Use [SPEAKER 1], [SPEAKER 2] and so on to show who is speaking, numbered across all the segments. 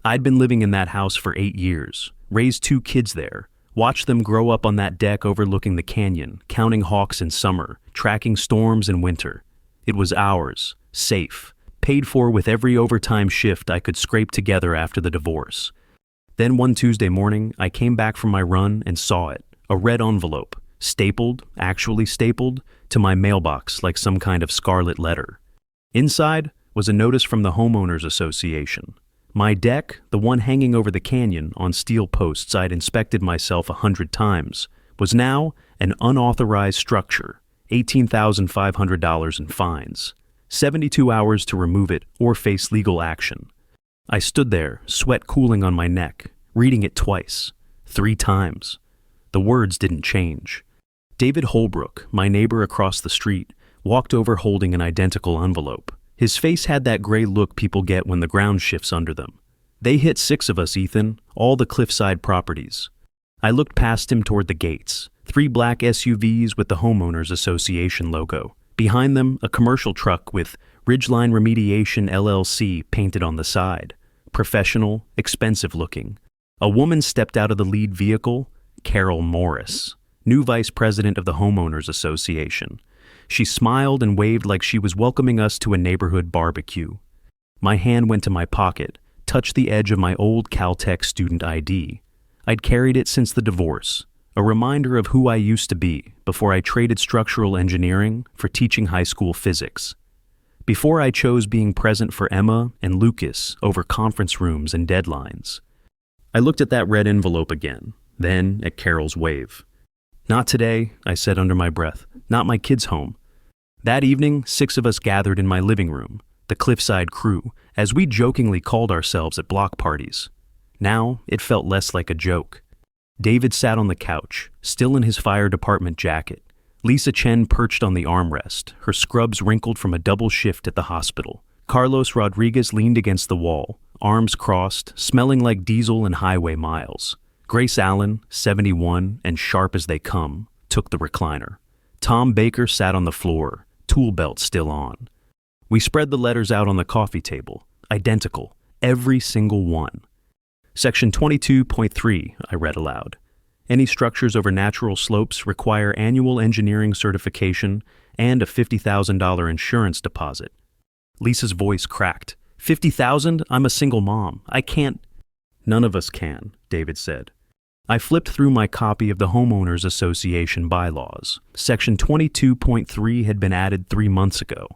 [SPEAKER 1] I'd been living in that house for 8 years, raised 2 kids there, watched them grow up on that deck overlooking the canyon, counting hawks in summer, tracking storms in winter. It was ours, safe, paid for with every overtime shift I could scrape together after the divorce. Then one Tuesday morning, I came back from my run and saw it, a red envelope, stapled, actually stapled, to my mailbox like some kind of scarlet letter. Inside was a notice from the Homeowners Association. My deck, the one hanging over the canyon on steel posts I'd inspected myself 100 times, was now an unauthorized structure, $18,500 in fines, 72 hours to remove it or face legal action. I stood there, sweat cooling on my neck, reading it twice, 3 times. The words didn't change. David Holbrook, my neighbor across the street, walked over holding an identical envelope. His face had that gray look people get when the ground shifts under them. They hit 6 of us, Ethan, all the cliffside properties. I looked past him toward the gates, 3 black SUVs with the Homeowners Association logo. Behind them, a commercial truck with Ridgeline Remediation LLC painted on the side. Professional, expensive looking. A woman stepped out of the lead vehicle, Carol Morris, new vice president of the Homeowners Association. She smiled and waved like she was welcoming us to a neighborhood barbecue. My hand went to my pocket, touched the edge of my old Caltech student ID. I'd carried it since the divorce, a reminder of who I used to be before I traded structural engineering for teaching high school physics. Before I chose being present for Emma and Lucas over conference rooms and deadlines. I looked at that red envelope again, then at Carol's wave. "Not today," I said under my breath. "Not my kids' home." That evening, 6 of us gathered in my living room, the Cliffside crew, as we jokingly called ourselves at block parties. Now, it felt less like a joke. David sat on the couch, still in his fire department jacket. Lisa Chen perched on the armrest, her scrubs wrinkled from a double shift at the hospital. Carlos Rodriguez leaned against the wall, arms crossed, smelling like diesel and highway miles. Grace Allen, 71 and sharp as they come, took the recliner. Tom Baker sat on the floor, tool belt still on. We spread the letters out on the coffee table, identical, every single one. Section 22.3, I read aloud. Any structures over natural slopes require annual engineering certification and a $50,000 insurance deposit. Lisa's voice cracked. "50,000? I'm a single mom. I can't." "None of us can," David said. I flipped through my copy of the Homeowners Association bylaws. Section 22.3 had been added 3 months ago.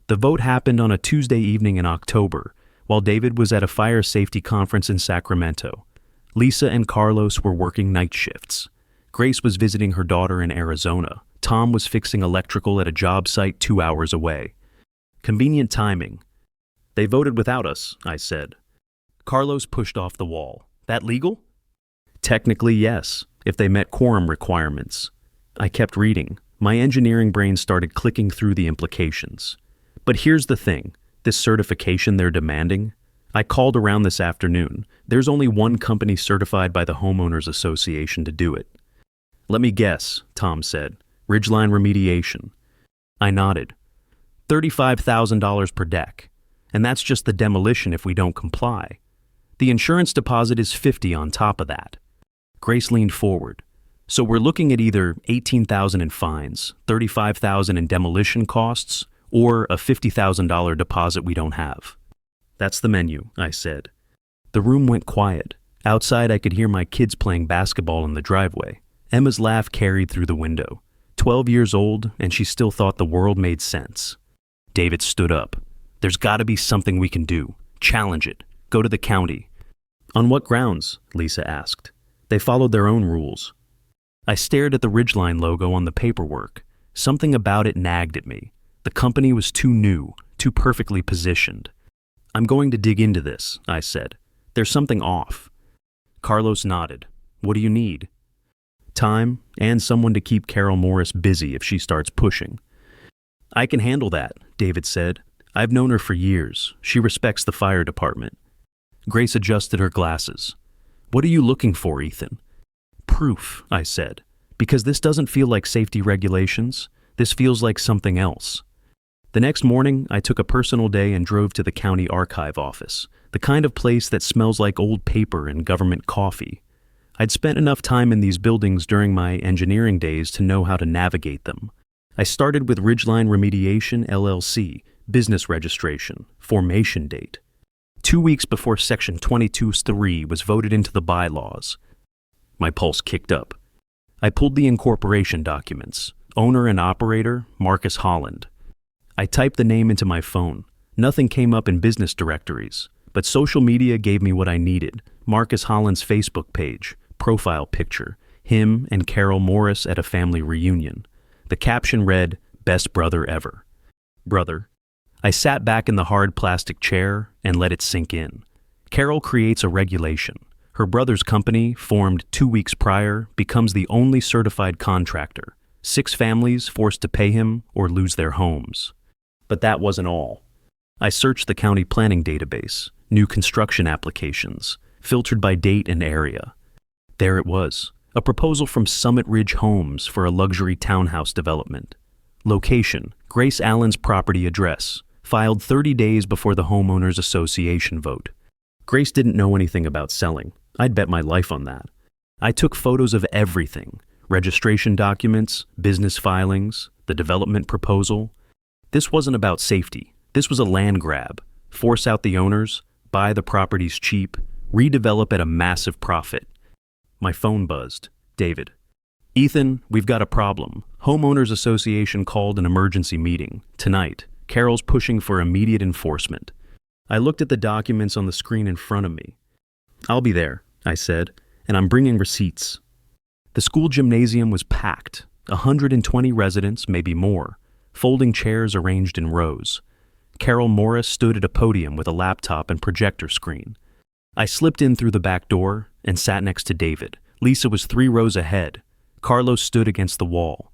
[SPEAKER 1] The vote happened on a Tuesday evening in October, while David was at a fire safety conference in Sacramento. Lisa and Carlos were working night shifts. Grace was visiting her daughter in Arizona. Tom was fixing electrical at a job site 2 hours away. Convenient timing. "They voted without us," I said. Carlos pushed off the wall. "That legal?" "Technically, yes, if they met quorum requirements." I kept reading. My engineering brain started clicking through the implications. But here's the thing, this certification they're demanding. I called around this afternoon. There's only one company certified by the Homeowners Association to do it. "Let me guess," Tom said. "Ridgeline Remediation." I nodded. $35,000 per deck. And that's just the demolition if we don't comply. The insurance deposit is $50,000 on top of that. Grace leaned forward. "So we're looking at either $18,000 in fines, $35,000 in demolition costs, or a $50,000 deposit we don't have." "That's the menu," I said. The room went quiet. Outside I could hear my kids playing basketball in the driveway. Emma's laugh carried through the window. 12 years old, and she still thought the world made sense. David stood up. "There's got to be something we can do. Challenge it. Go to the county." "On what grounds?" Lisa asked. "They followed their own rules." I stared at the Ridgeline logo on the paperwork. Something about it nagged at me. The company was too new, too perfectly positioned. "I'm going to dig into this," I said. "There's something off." Carlos nodded. "What do you need?" "Time, and someone to keep Carol Morris busy if she starts pushing." "I can handle that," David said. "I've known her for years. She respects the fire department." Grace adjusted her glasses. "What are you looking for, Ethan?" "Proof," I said. "Because this doesn't feel like safety regulations. This feels like something else." The next morning, I took a personal day and drove to the county archive office, the kind of place that smells like old paper and government coffee. I'd spent enough time in these buildings during my engineering days to know how to navigate them. I started with Ridgeline Remediation, LLC, business registration, formation date. 2 weeks before Section 22(3) was voted into the bylaws. My pulse kicked up. I pulled the incorporation documents. Owner and operator, Marcus Holland. I typed the name into my phone. Nothing came up in business directories, but social media gave me what I needed. Marcus Holland's Facebook page, profile picture, him and Carol Morris at a family reunion. The caption read, "Best brother ever." Brother. I sat back in the hard plastic chair and let it sink in. Carol creates a regulation. Her brother's company, formed 2 weeks prior, becomes the only certified contractor. 6 families forced to pay him or lose their homes. But that wasn't all. I searched the county planning database, new construction applications, filtered by date and area. There it was, a proposal from Summit Ridge Homes for a luxury townhouse development. Location, Grace Allen's property address, filed 30 days before the Homeowners Association vote. Grace didn't know anything about selling. I'd bet my life on that. I took photos of everything, registration documents, business filings, the development proposal. This wasn't about safety. This was a land grab. Force out the owners, buy the properties cheap, redevelop at a massive profit. My phone buzzed. David. Ethan, we've got a problem. Homeowners Association called an emergency meeting. Tonight. Carol's pushing for immediate enforcement. I looked at the documents on the screen in front of me. I'll be there, I said, and I'm bringing receipts. The school gymnasium was packed. 120 residents, maybe more. Folding chairs arranged in rows. Carol Morris stood at a podium with a laptop and projector screen. I slipped in through the back door and sat next to David. Lisa was 3 rows ahead. Carlos stood against the wall.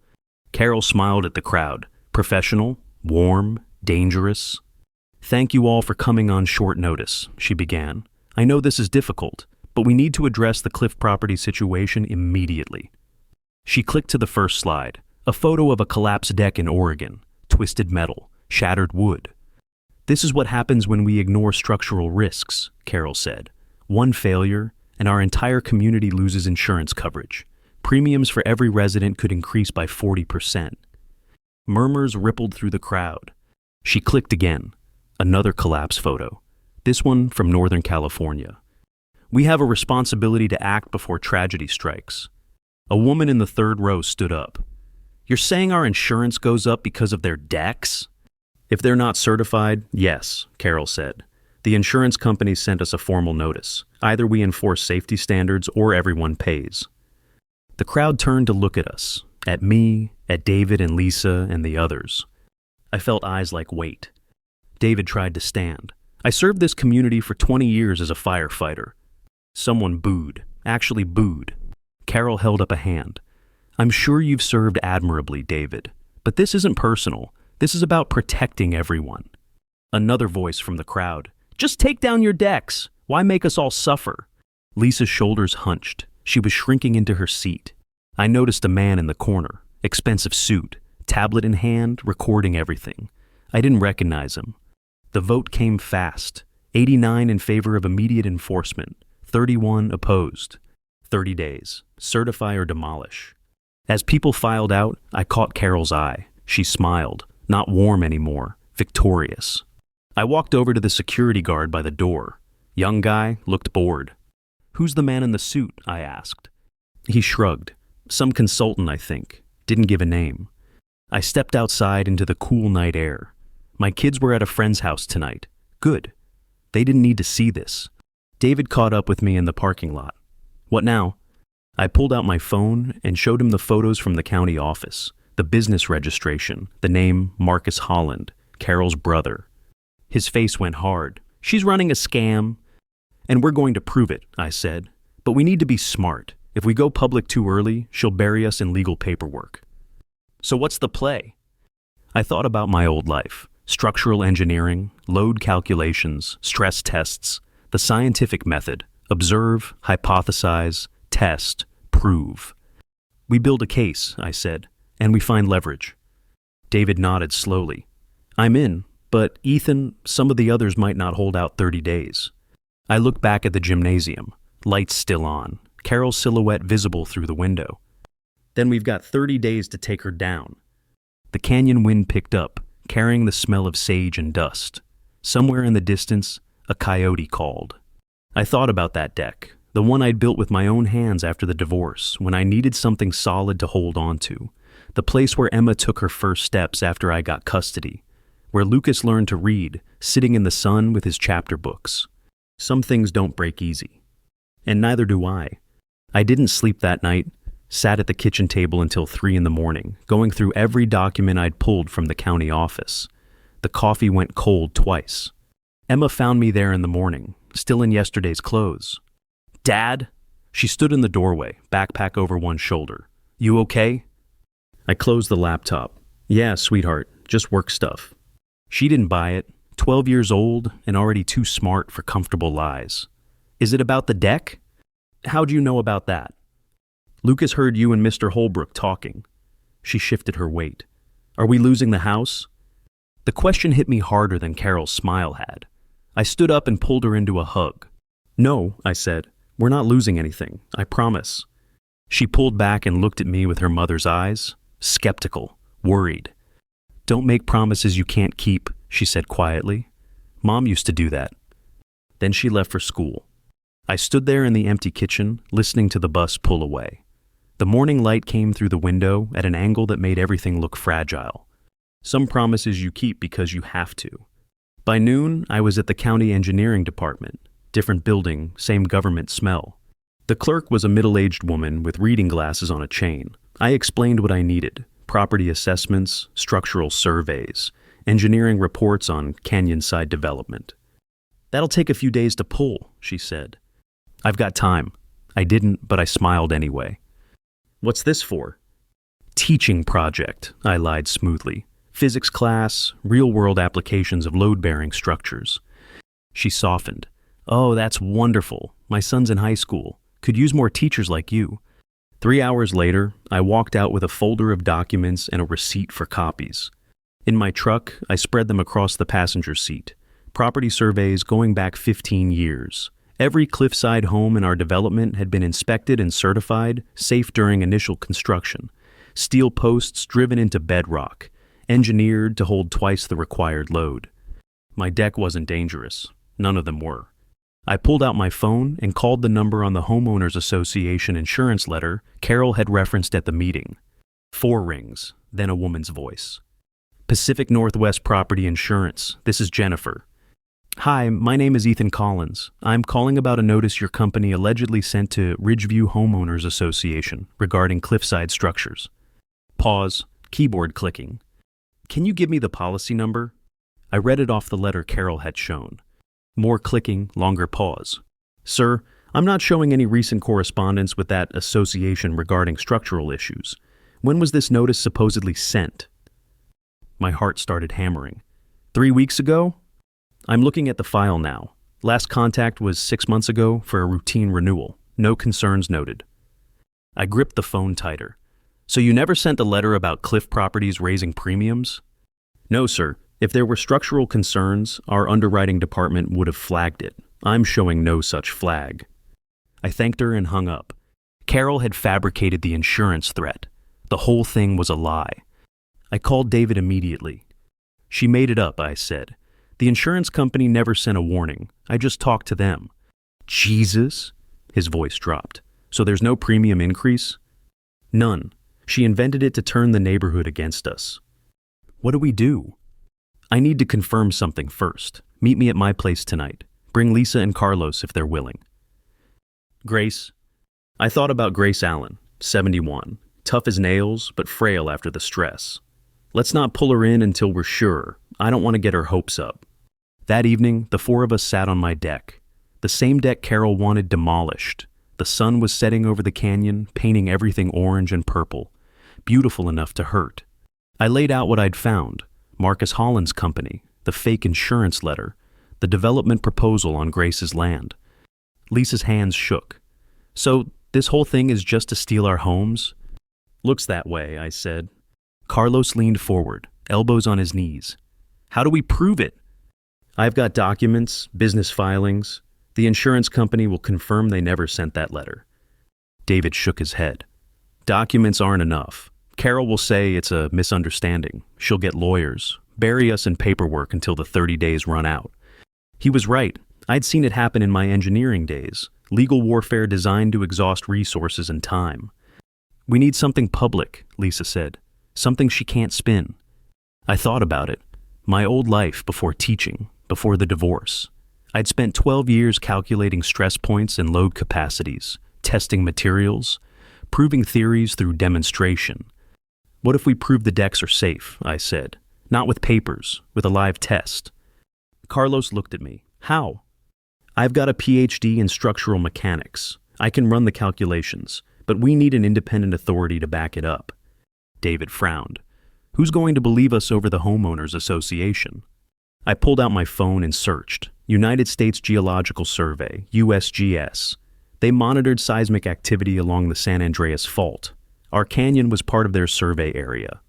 [SPEAKER 1] Carol smiled at the crowd. Professional, warm, dangerous. Thank you all for coming on short notice, she began. I know this is difficult, but we need to address the Cliff property situation immediately. She clicked to the first slide, a photo of a collapsed deck in Oregon, twisted metal, shattered wood. This is what happens when we ignore structural risks, Carol said. One failure, and our entire community loses insurance coverage. Premiums for every resident could increase by 40%. Murmurs rippled through the crowd. She clicked again. Another collapse photo. This one from Northern California. We have a responsibility to act before tragedy strikes. A woman in the 3rd row stood up. You're saying our insurance goes up because of their decks? If they're not certified, yes, Carol said. The insurance company sent us a formal notice. Either we enforce safety standards or everyone pays. The crowd turned to look at us, at me, at David and Lisa and the others. I felt eyes like weight. David tried to stand. I served this community for 20 years as a firefighter. Someone booed, actually booed. Carol held up a hand. I'm sure you've served admirably, David, but this isn't personal. This is about protecting everyone. Another voice from the crowd. Just take down your decks. Why make us all suffer? Lisa's shoulders hunched. She was shrinking into her seat. I noticed a man in the corner, expensive suit, tablet in hand, recording everything. I didn't recognize him. The vote came fast. 89 in favor of immediate enforcement, 31 opposed. 30 days. Certify or demolish. As people filed out, I caught Carol's eye. She smiled, not warm anymore, victorious. I walked over to the security guard by the door. Young guy, looked bored. Who's the man in the suit? I asked. He shrugged. Some consultant, I think. Didn't give a name. I stepped outside into the cool night air. My kids were at a friend's house tonight. Good. They didn't need to see this. David caught up with me in the parking lot. What now? I pulled out my phone and showed him the photos from the county office, the business registration, the name Marcus Holland, Carol's brother. His face went hard. She's running a scam. And we're going to prove it, I said. But we need to be smart. If we go public too early, she'll bury us in legal paperwork. So what's the play? I thought about my old life. Structural engineering, load calculations, stress tests, the scientific method. Observe, hypothesize, test, prove. We build a case, I said, and we find leverage. David nodded slowly. I'm in, but Ethan, some of the others might not hold out 30 days. I look back at the gymnasium, lights still on, Carol's silhouette visible through the window. Then we've got 30 days to take her down. The canyon wind picked up, carrying the smell of sage and dust. Somewhere in the distance, a coyote called. I thought about that deck, the one I'd built with my own hands after the divorce, when I needed something solid to hold on to. The place where Emma took her first steps after I got custody. Where Lucas learned to read, sitting in the sun with his chapter books. Some things don't break easy. And neither do I. I didn't sleep that night, sat at the kitchen table until 3 a.m, going through every document I'd pulled from the county office. The coffee went cold twice. Emma found me there in the morning, still in yesterday's clothes. "Dad?" She stood in the doorway, backpack over one shoulder. "You okay?" I closed the laptop. "Yeah, sweetheart, just work stuff." She didn't buy it, 12 years old and already too smart for comfortable lies. "Is it about the deck?" "How'd you know about that?" "Lucas heard you and Mr. Holbrook talking." She shifted her weight. "Are we losing the house?" The question hit me harder than Carol's smile had. I stood up and pulled her into a hug. "No," I said. "We're not losing anything, I promise." She pulled back and looked at me with her mother's eyes, skeptical, worried. "Don't make promises you can't keep," she said quietly. "Mom used to do that." Then she left for school. I stood there in the empty kitchen, listening to the bus pull away. The morning light came through the window at an angle that made everything look fragile. Some promises you keep because you have to. By noon, I was at the county engineering department. Different building, same government smell. The clerk was a middle-aged woman with reading glasses on a chain. I explained what I needed: property assessments, structural surveys, engineering reports on canyon-side development. "That'll take a few days to pull," she said. "I've got time." I didn't, but I smiled anyway. "What's this for?" "Teaching project," I lied smoothly. "Physics class, real-world applications of load-bearing structures." She softened. "Oh, that's wonderful. My son's in high school. Could use more teachers like you." 3 hours later, I walked out with a folder of documents and a receipt for copies. In my truck, I spread them across the passenger seat. Property surveys going back 15 years. Every cliffside home in our development had been inspected and certified, safe during initial construction. Steel posts driven into bedrock, engineered to hold twice the required load. My deck wasn't dangerous. None of them were. I pulled out my phone and called the number on the Homeowners Association insurance letter Carol had referenced at the meeting. 4 rings, then a woman's voice. "Pacific Northwest Property Insurance, this is Jennifer." "Hi, my name is Ethan Collins. I'm calling about a notice your company allegedly sent to Ridgeview Homeowners Association regarding cliffside structures." Pause, keyboard clicking. "Can you give me the policy number?" I read it off the letter Carol had shown. More clicking, longer pause. "Sir, I'm not showing any recent correspondence with that association regarding structural issues. When was this notice supposedly sent?" My heart started hammering. 3 weeks ago? I'm looking at the file now. Last contact was 6 months ago for a routine renewal. No concerns noted. I gripped the phone tighter. "So you never sent a letter about cliff properties raising premiums?" "No, sir. If there were structural concerns, our underwriting department would have flagged it. I'm showing no such flag." I thanked her and hung up. Carol had fabricated the insurance threat. The whole thing was a lie. I called David immediately. "She made it up," I said. "The insurance company never sent a warning. I just talked to them." "Jesus?" His voice dropped. "So there's no premium increase?" "None. She invented it to turn the neighborhood against us." "What do we do?" "I need to confirm something first. Meet me at my place tonight. Bring Lisa and Carlos if they're willing." "Grace?" I thought about Grace Allen, 71, tough as nails, but frail after the stress. Let's not pull her in until we're sure. I don't want to get her hopes up. That evening, the 4 of us sat on my deck. The same deck Carol wanted demolished. The sun was setting over the canyon, painting everything orange and purple. Beautiful enough to hurt. I laid out what I'd found. Marcus Holland's company, the fake insurance letter, the development proposal on Grace's land. Lisa's hands shook. "So this whole thing is just to steal our homes?" "Looks that way," I said. Carlos leaned forward, elbows on his knees. How do we prove it? I've got documents, business filings. The insurance company will confirm they never sent that letter. David shook his head. Documents aren't enough. Carol will say it's a misunderstanding. She'll get lawyers, bury us in paperwork until the 30 days run out. He was right. I'd seen it happen in my engineering days. Legal warfare designed to exhaust resources and time. We need something public, Lisa said. Something she can't spin. I thought about it. My old life before teaching, before the divorce. I'd spent 12 years calculating stress points and load capacities, testing materials, proving theories through demonstration. What if we prove the decks are safe, I said. Not with papers, with a live test. Carlos looked at me. How? I've got a PhD in structural mechanics. I can run the calculations, but we need an independent authority to back it up. David frowned. Who's going to believe us over the Homeowners Association? I pulled out my phone and searched. United States Geological Survey, USGS. They monitored seismic activity along the San Andreas Fault. Our canyon was part of their survey area.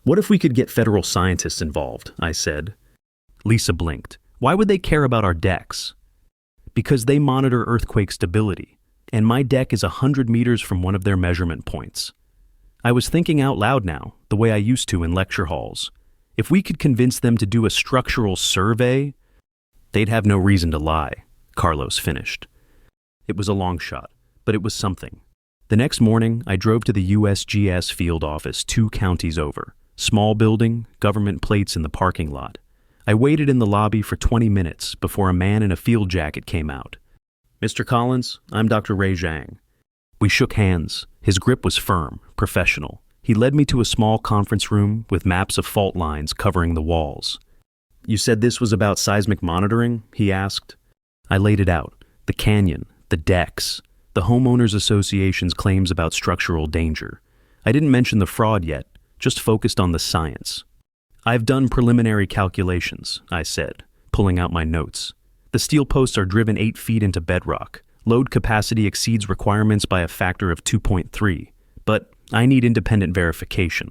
[SPEAKER 1] What if we could get federal scientists involved? I said. Lisa blinked. Why would they care about our decks? Because they monitor earthquake stability, and my deck is 100 meters from one of their measurement points. I was thinking out loud now, the way I used to in lecture halls. If we could convince them to do a structural survey, they'd have no reason to lie, Carlos finished. It was a long shot, but it was something. The next morning, I drove to the USGS field office 2 counties over. Small building, government plates in the parking lot. I waited in the lobby for 20 minutes before a man in a field jacket came out. Mr. Collins, I'm Dr. Ray Zhang. We shook hands. His grip was firm, professional. He led me to a small conference room with maps of fault lines covering the walls. You said this was about seismic monitoring? He asked. I laid it out. The canyon, the decks, the Homeowners Association's claims about structural danger. I didn't mention the fraud yet, just focused on the science. I've done preliminary calculations, I said, pulling out my notes. The steel posts are driven 8 feet into bedrock. Load capacity exceeds requirements by a factor of 2.3, but I need independent verification.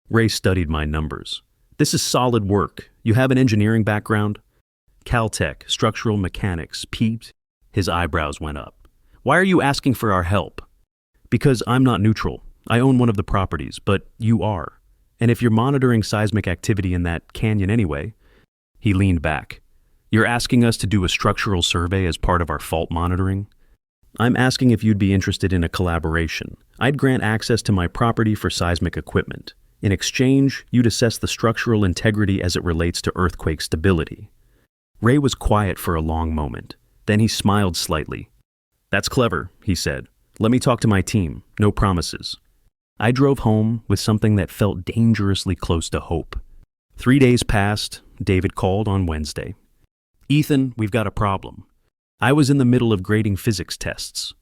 [SPEAKER 1] Ray studied my numbers. This is solid work. You have an engineering background? Caltech, structural mechanics, peeped. His eyebrows went up. Why are you asking for our help? Because I'm not neutral. I own one of the properties, but you are. And if you're monitoring seismic activity in that canyon anyway, he leaned back. You're asking us to do a structural survey as part of our fault monitoring? I'm asking if you'd be interested in a collaboration. I'd grant access to my property for seismic equipment. In exchange, you'd assess the structural integrity as it relates to earthquake stability. Ray was quiet for a long moment. Then he smiled slightly. That's clever, he said. Let me talk to my team. No promises. I drove home with something that felt dangerously close to hope. 3 days passed. David called on Wednesday. Ethan, we've got a problem. I was in the middle of grading physics tests.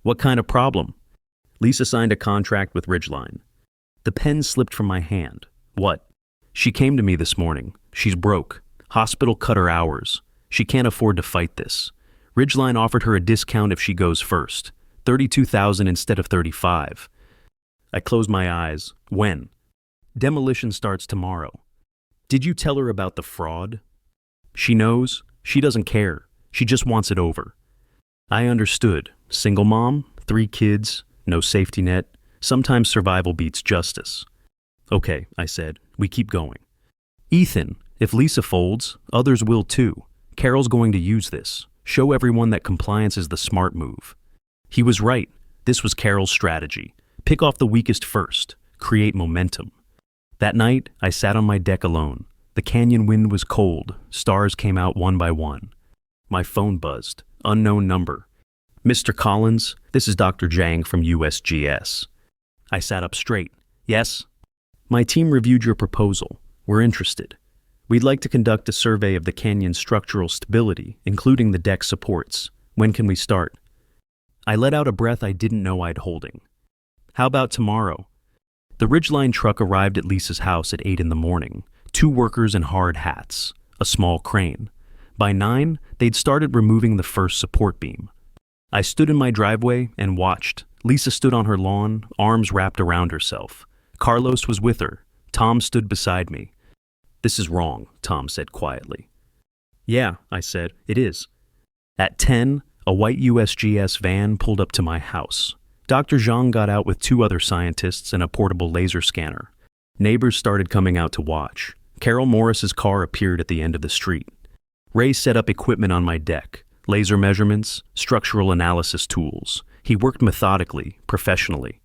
[SPEAKER 1] What kind of problem? Lisa signed a contract with Ridgeline. The pen slipped from my hand. What? She came to me this morning. She's broke. Hospital cut her hours. She can't afford to fight this. Ridgeline offered her a discount if she goes first. $32,000 instead of $35,000. I closed my eyes. When? Demolition starts tomorrow. Did you tell her about the fraud? She knows. She doesn't care. She just wants it over. I understood. Single mom, 3 kids, no safety net. Sometimes survival beats justice. Okay, I said. We keep going. Ethan, if Lisa folds, others will too. Carol's going to use this. Show everyone that compliance is the smart move. He was right. This was Carol's strategy. Pick off the weakest first. Create momentum. That night, I sat on my deck alone. The canyon wind was cold. Stars came out one by one. My phone buzzed. Unknown number. Mr. Collins, this is Dr. Zhang from USGS. I sat up straight. Yes? My team reviewed your proposal. We're interested. We'd like to conduct a survey of the canyon's structural stability, including the deck supports. When can we start? I let out a breath I didn't know I'd holding. How about tomorrow? The Ridgeline truck arrived at Lisa's house at 8 in the morning. 2 workers in hard hats. A small crane. By 9, they'd started removing the first support beam. I stood in my driveway and watched. Lisa stood on her lawn, arms wrapped around herself. Carlos was with her. Tom stood beside me. "This is wrong," Tom said quietly. "Yeah," I said, "it is." At 10, a white USGS van pulled up to my house. Dr. Zhang got out with 2 other scientists and a portable laser scanner. Neighbors started coming out to watch. Carol Morris's car appeared at the end of the street. Ray set up equipment on my deck, laser measurements, structural analysis tools. He worked methodically, professionally.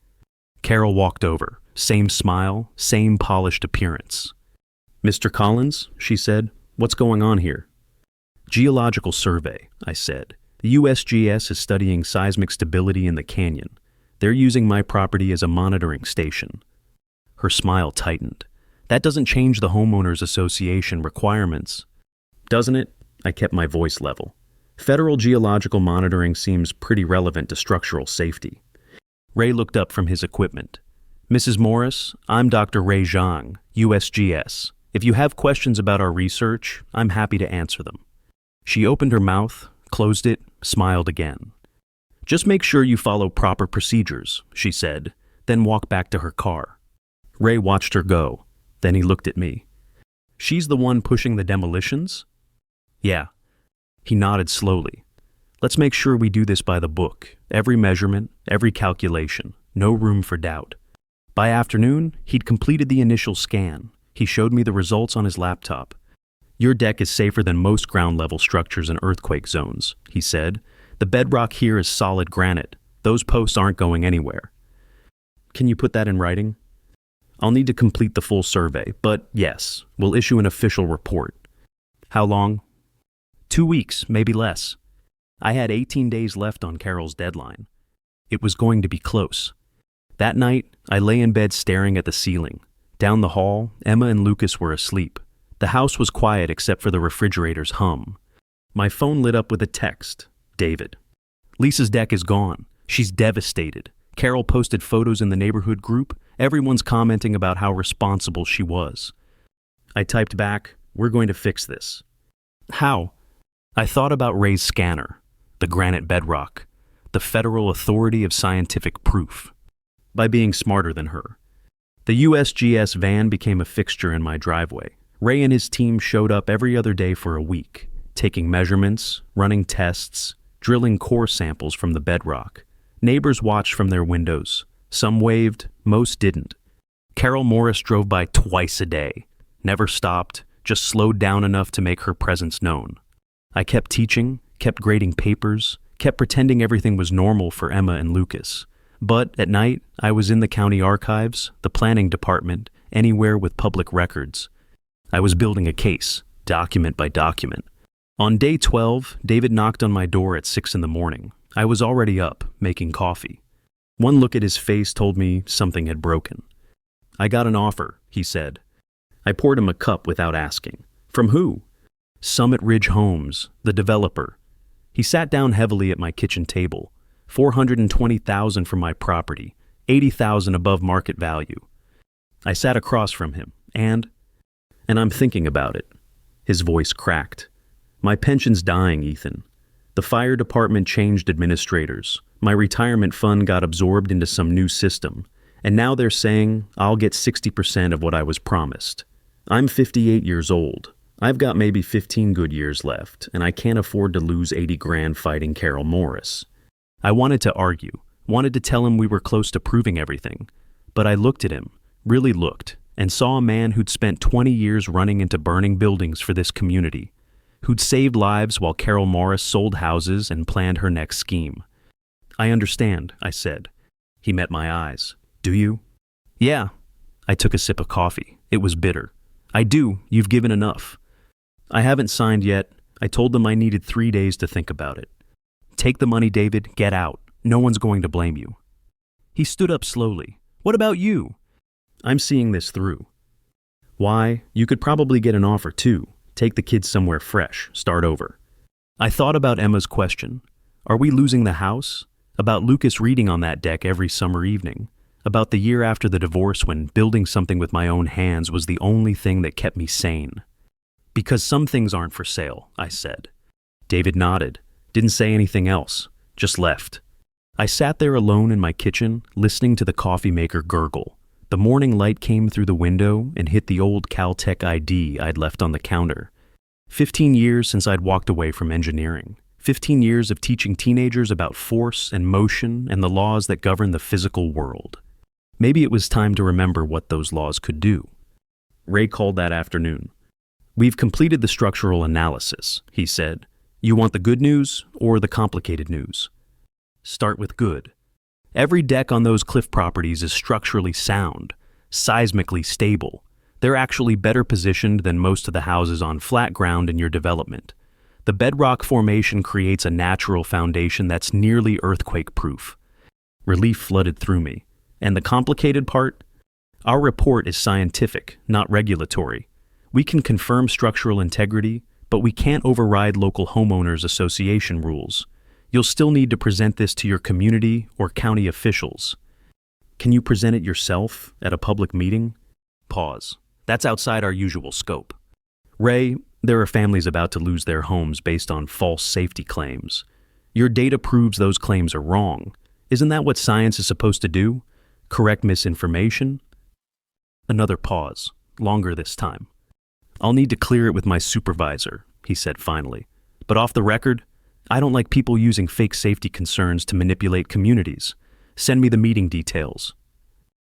[SPEAKER 1] Carol walked over, same smile, same polished appearance. "Mr. Collins," she said, "what's going on here?" "Geological survey," I said. "The USGS is studying seismic stability in the canyon. They're using my property as a monitoring station." Her smile tightened. "That doesn't change the homeowners association requirements." "Doesn't it?" I kept my voice level. "Federal geological monitoring seems pretty relevant to structural safety." Ray looked up from his equipment. "Mrs. Morris, I'm Dr. Ray Zhang, USGS. If you have questions about our research, I'm happy to answer them." She opened her mouth, closed it, smiled again. "Just make sure you follow proper procedures," she said, then walked back to her car. Ray watched her go. Then he looked at me. "She's the one pushing the demolitions?" "Yeah." He nodded slowly. "Let's make sure we do this by the book. Every measurement, every calculation. No room for doubt." By afternoon, he'd completed the initial scan. He showed me the results on his laptop. "Your deck is safer than most ground-level structures in earthquake zones," he said. "The bedrock here is solid granite. Those posts aren't going anywhere." "Can you put that in writing?" "I'll need to complete the full survey, but yes, we'll issue an official report." "How long?" 2 weeks, maybe less." I had 18 days left on Carol's deadline. It was going to be close. That night, I lay in bed staring at the ceiling. Down the hall, Emma and Lucas were asleep. The house was quiet except for the refrigerator's hum. My phone lit up with a text. David. "Lisa's deck is gone. She's devastated. Carol posted photos in the neighborhood group. Everyone's commenting about how responsible she was." I typed back, "We're going to fix this." "How?" I thought about Ray's scanner, the granite bedrock, the federal authority of scientific proof. By being smarter than her. The USGS van became a fixture in my driveway. Ray and his team showed up every other day for a week, taking measurements, running tests, drilling core samples from the bedrock. Neighbors watched from their windows. Some waved, most didn't. Carol Morris drove by twice a day, never stopped, just slowed down enough to make her presence known. I kept teaching, kept grading papers, kept pretending everything was normal for Emma and Lucas. But at night, I was in the county archives, the planning department, anywhere with public records. I was building a case, document by document. On day 12, David knocked on my door at 6 in the morning. I was already up, making coffee. One look at his face told me something had broken. "I got an offer," he said. I poured him a cup without asking. "From who?" "Summit Ridge Homes, the developer." He sat down heavily at my kitchen table. $420,000 for my property, $80,000 above market value. I sat across from him, and I'm thinking about it. His voice cracked. "My pension's dying, Ethan. The fire department changed administrators. My retirement fund got absorbed into some new system, and now they're saying I'll get 60% of what I was promised. I'm 58 years old. I've got maybe 15 good years left, and I can't afford to lose 80 grand fighting Carol Morris." I wanted to argue, wanted to tell him we were close to proving everything, but I looked at him, really looked, and saw a man who'd spent 20 years running into burning buildings for this community, who'd saved lives while Carol Morris sold houses and planned her next scheme. "I understand," I said. He met my eyes. "Do you?" "Yeah." I took a sip of coffee. It was bitter. "I do. You've given enough." "I haven't signed yet. I told them I needed 3 days to think about it." "Take the money, David. Get out. No one's going to blame you." He stood up slowly. "What about you?" "I'm seeing this through." "Why, you could probably get an offer too. Take the kids somewhere fresh. Start over." I thought about Emma's question. Are we losing the house? About Lucas reading on that deck every summer evening. About the year after the divorce when building something with my own hands was the only thing that kept me sane. "Because some things aren't for sale," I said. David nodded. Didn't say anything else, just left. I sat there alone in my kitchen, listening to the coffee maker gurgle. The morning light came through the window and hit the old Caltech ID I'd left on the counter. 15 years since I'd walked away from engineering. 15 years of teaching teenagers about force and motion and the laws that govern the physical world. Maybe it was time to remember what those laws could do. Ray called that afternoon. "We've completed the structural analysis," he said. "You want the good news or the complicated news?" "Start with good. Every deck on those cliff properties is structurally sound, seismically stable. They're actually better positioned than most of the houses on flat ground in your development. The bedrock formation creates a natural foundation that's nearly earthquake-proof." Relief flooded through me. And the complicated part? Our report is scientific, not regulatory. We can confirm structural integrity, but we can't override local homeowners association rules. You'll still need to present this to your community or county officials. Can you present it yourself at a public meeting? Pause. That's outside our usual scope. Ray, there are families about to lose their homes based on false safety claims. Your data proves those claims are wrong. Isn't that what science is supposed to do? Correct misinformation? Another pause, longer this time. "I'll need to clear it with my supervisor," he said finally. "But off the record, I don't like people using fake safety concerns to manipulate communities. Send me the meeting details."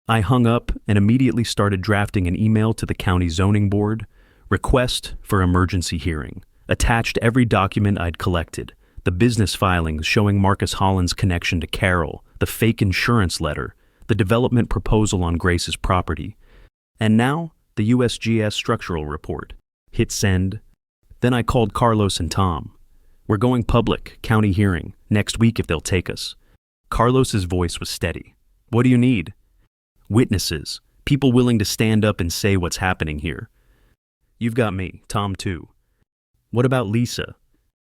[SPEAKER 1] I hung up and immediately started drafting an email to the county zoning board. Request for emergency hearing. Attached every document I'd collected. The business filings showing Marcus Holland's connection to Carol, the fake insurance letter, the development proposal on Grace's property. And now, the USGS structural report. Hit send. Then I called Carlos and Tom. "We're going public, county hearing, next week if they'll take us." Carlos's voice was steady. "What do you need?" "Witnesses. People willing to stand up and say what's happening here." "You've got me, Tom too." "What about Lisa?"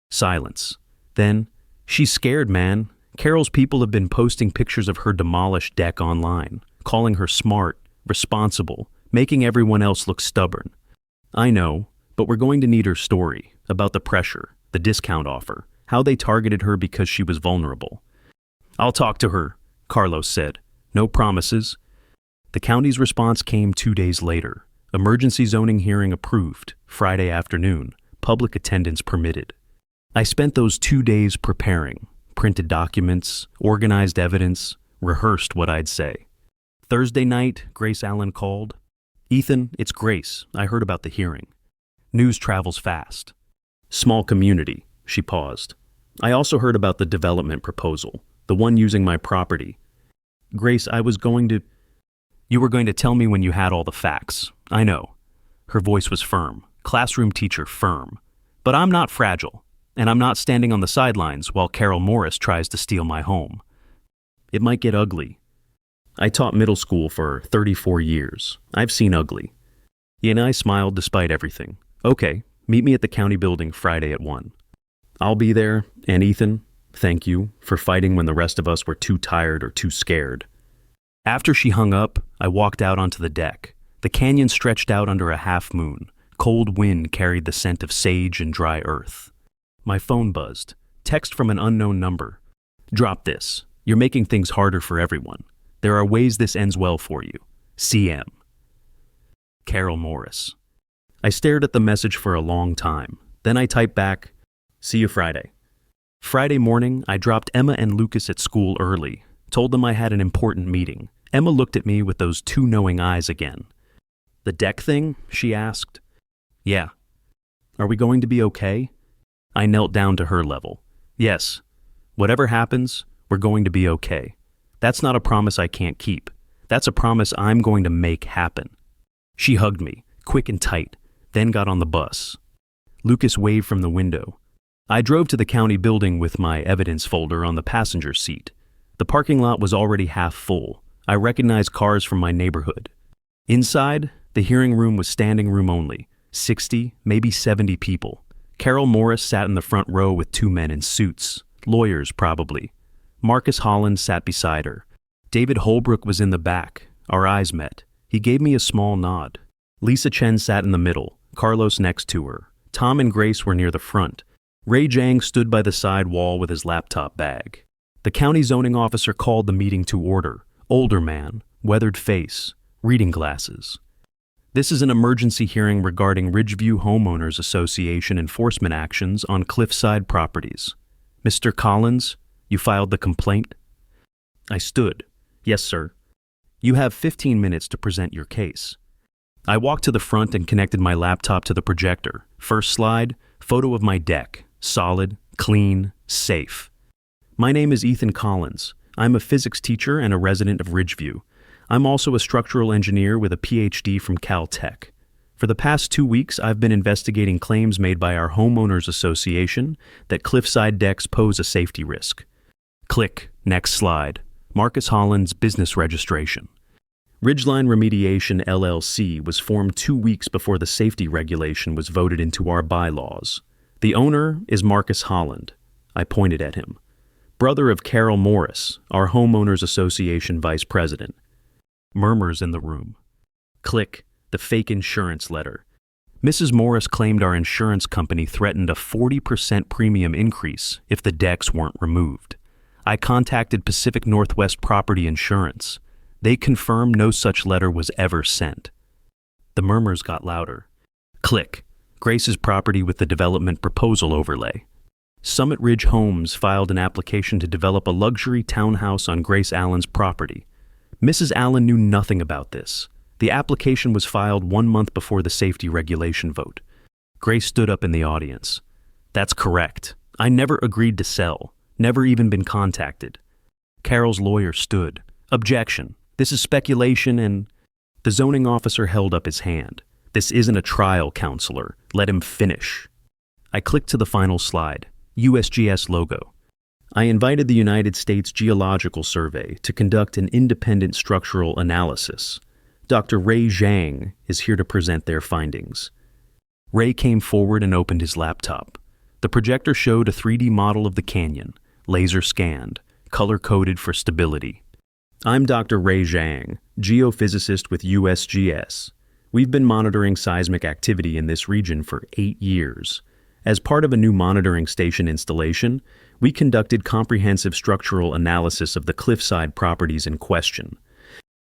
[SPEAKER 1] Silence. Then, "She's scared, man. Carol's people have been posting pictures of her demolished deck online, calling her smart, responsible, making everyone else look stubborn." "I know, but we're going to need her story about the pressure, the discount offer, how they targeted her because she was vulnerable." "I'll talk to her," Carlos said. "No promises." The county's response came 2 days later. Emergency zoning hearing approved, Friday afternoon, public attendance permitted. I spent those 2 days preparing, printed documents, organized evidence, rehearsed what I'd say. Thursday night, Grace Allen called. "Ethan, it's Grace. I heard about the hearing." News travels fast. "Small community," she paused. "I also heard about the development proposal, the one using my property." "Grace, You were going to tell me when you had all the facts. I know." Her voice was firm, classroom teacher firm. "But I'm not fragile, and I'm not standing on the sidelines while Carol Morris tries to steal my home. It might get ugly. I taught middle school for 34 years. I've seen ugly." And I smiled despite everything. "Okay, meet me at the county building Friday at 1. I'll be there, and Ethan, thank you for fighting when the rest of us were too tired or too scared." After she hung up, I walked out onto the deck. The canyon stretched out under a half moon. Cold wind carried the scent of sage and dry earth. My phone buzzed. Text from an unknown number. "Drop this. You're making things harder for everyone. There are ways this ends well for you. CM." Carol Morris. I stared at the message for a long time. Then I typed back, "See you Friday." Friday morning, I dropped Emma and Lucas at school early. Told them I had an important meeting. Emma looked at me with those two knowing eyes again. "The deck thing?" she asked. "Yeah." "Are we going to be okay?" I knelt down to her level. "Yes. Whatever happens, we're going to be okay. That's not a promise I can't keep. That's a promise I'm going to make happen." She hugged me, quick and tight, then got on the bus. Lucas waved from the window. I drove to the county building with my evidence folder on the passenger seat. The parking lot was already half full. I recognized cars from my neighborhood. Inside, the hearing room was standing room only, 60, maybe 70 people. Carol Morris sat in the front row with two men in suits, lawyers probably. Marcus Holland sat beside her. David Holbrook was in the back. Our eyes met. He gave me a small nod. Lisa Chen sat in the middle, Carlos next to her. Tom and Grace were near the front. Ray Jang stood by the side wall with his laptop bag. The county zoning officer called the meeting to order. Older man, weathered face. Reading glasses. This is an emergency hearing regarding Ridgeview Homeowners Association enforcement actions on cliffside properties. Mr. Collins, you filed the complaint? I stood. Yes, sir. You have 15 minutes to present your case. I walked to the front and connected my laptop to the projector. First slide, photo of my deck. Solid, clean, safe. My name is Ethan Collins. I'm a physics teacher and a resident of Ridgeview. I'm also a structural engineer with a PhD from Caltech. For the past 2 weeks, I've been investigating claims made by our homeowners association that cliffside decks pose a safety risk. Click. Next slide. Marcus Holland's business registration. Ridgeline Remediation LLC was formed 2 weeks before the safety regulation was voted into our bylaws. The owner is Marcus Holland. I pointed at him. Brother of Carol Morris, our homeowners association vice president. Murmurs in the room. Click. The fake insurance letter. Mrs. Morris claimed our insurance company threatened a 40% premium increase if the decks weren't removed. I contacted Pacific Northwest Property Insurance. They confirmed no such letter was ever sent. The murmurs got louder. Click. Grace's property with the development proposal overlay. Summit Ridge Homes filed an application to develop a luxury townhouse on Grace Allen's property. Mrs. Allen knew nothing about this. The application was filed 1 month before the safety regulation vote. Grace stood up in the audience. That's correct. I never agreed to sell. Never even been contacted. Carol's lawyer stood. Objection. This is speculation and... The zoning officer held up his hand. This isn't a trial, counselor. Let him finish. I clicked to the final slide. USGS logo. I invited the United States Geological Survey to conduct an independent structural analysis. Dr. Ray Zhang is here to present their findings. Ray came forward and opened his laptop. The projector showed a 3D model of the canyon, laser scanned, color-coded for stability. I'm Dr. Ray Zhang, geophysicist with USGS. We've been monitoring seismic activity in this region for 8 years. As part of a new monitoring station installation, we conducted comprehensive structural analysis of the cliffside properties in question.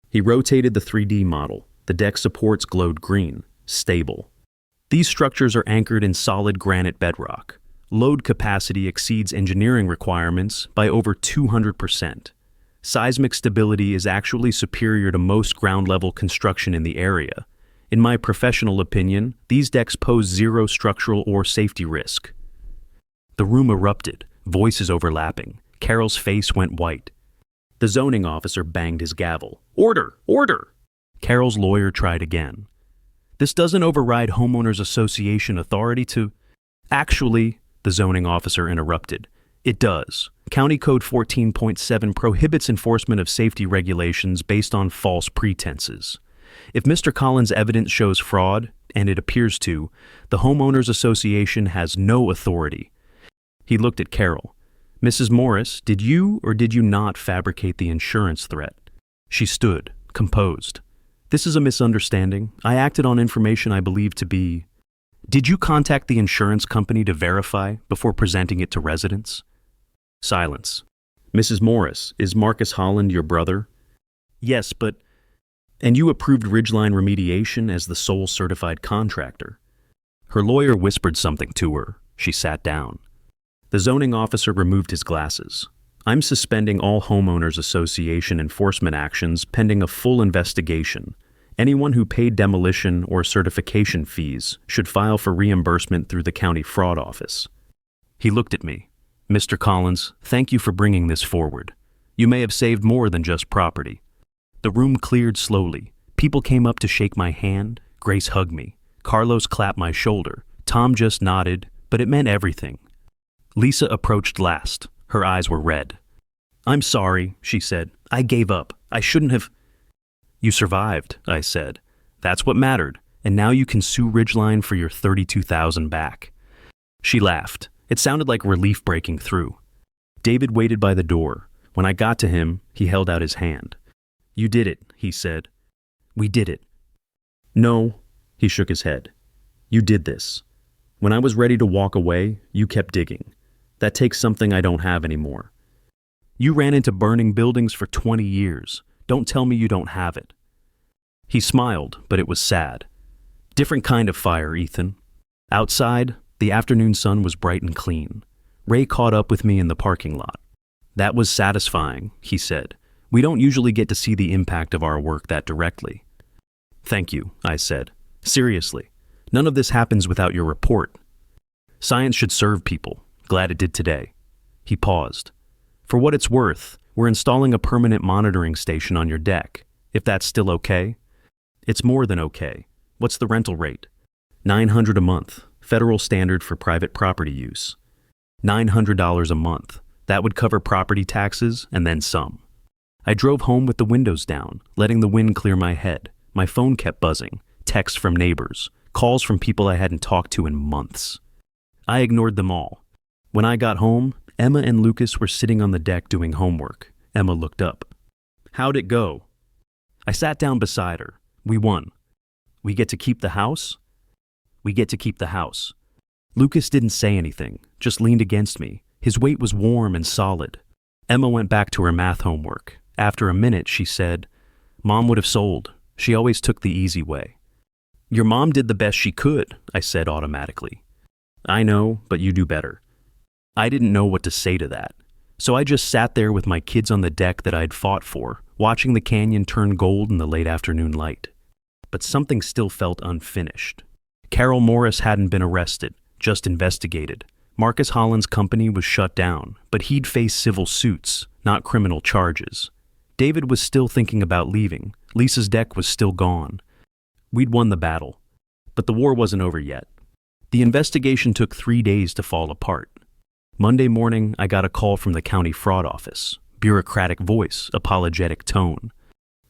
[SPEAKER 1] He rotated the 3D model. The deck supports glowed green, stable. These structures are anchored in solid granite bedrock. Load capacity exceeds engineering requirements by over 200%. Seismic stability is actually superior to most ground-level construction in the area. In my professional opinion, these decks pose zero structural or safety risk. The room erupted, voices overlapping. Carol's face went white. The zoning officer banged his gavel. Order! Order! Carol's lawyer tried again. This doesn't override homeowners association authority to... Actually, the zoning officer interrupted. It does. County Code 14.7 prohibits enforcement of safety regulations based on false pretenses. If Mr. Collins' evidence shows fraud, and it appears to, the homeowners association has no authority. He looked at Carol. Mrs. Morris, did you or did you not fabricate the insurance threat? She stood, composed. This is a misunderstanding. I acted on information I believe to be... Did you contact the insurance company to verify before presenting it to residents? Silence. Mrs. Morris, is Marcus Holland your brother? Yes, but... And you approved Ridgeline Remediation as the sole certified contractor. Her lawyer whispered something to her. She sat down. The zoning officer removed his glasses. I'm suspending all homeowners association enforcement actions pending a full investigation. Anyone who paid demolition or certification fees should file for reimbursement through the county fraud office. He looked at me. Mr. Collins, thank you for bringing this forward. You may have saved more than just property. The room cleared slowly. People came up to shake my hand. Grace hugged me. Carlos clapped my shoulder. Tom just nodded, but it meant everything. Lisa approached last. Her eyes were red. I'm sorry, she said. I gave up. I shouldn't have... You survived, I said. That's what mattered, and now you can sue Ridgeline for your $32,000 back. She laughed. It sounded like relief breaking through. David waited by the door. When I got to him, he held out his hand. You did it, he said. We did it. No, he shook his head. You did this. When I was ready to walk away, you kept digging. That takes something I don't have anymore. You ran into burning buildings for 20 years. Don't tell me you don't have it. He smiled, but it was sad. Different kind of fire, Ethan. Outside, the afternoon sun was bright and clean. Ray caught up with me in the parking lot. That was satisfying, he said. We don't usually get to see the impact of our work that directly. Thank you, I said. Seriously, none of this happens without your report. Science should serve people. Glad it did today. He paused. For what it's worth, we're installing a permanent monitoring station on your deck, if that's still okay. It's more than okay. What's the rental rate? $900 a month, federal standard for private property use. $900 a month. That would cover property taxes and then some. I drove home with the windows down, letting the wind clear my head. My phone kept buzzing, texts from neighbors, calls from people I hadn't talked to in months. I ignored them all. When I got home, Emma and Lucas were sitting on the deck doing homework. Emma looked up. How'd it go? I sat down beside her. We won. We get to keep the house? We get to keep the house. Lucas didn't say anything, just leaned against me. His weight was warm and solid. Emma went back to her math homework. After a minute, she said, Mom would have sold. She always took the easy way. Your mom did the best she could, I said automatically. I know, but you do better. I didn't know what to say to that. So I just sat there with my kids on the deck that I'd fought for, watching the canyon turn gold in the late afternoon light. But something still felt unfinished. Carol Morris hadn't been arrested, just investigated. Marcus Holland's company was shut down, but he'd face civil suits, not criminal charges. David was still thinking about leaving. Lisa's deck was still gone. We'd won the battle, but the war wasn't over yet. The investigation took 3 days to fall apart. Monday morning, I got a call from the county fraud office. Bureaucratic voice, apologetic tone.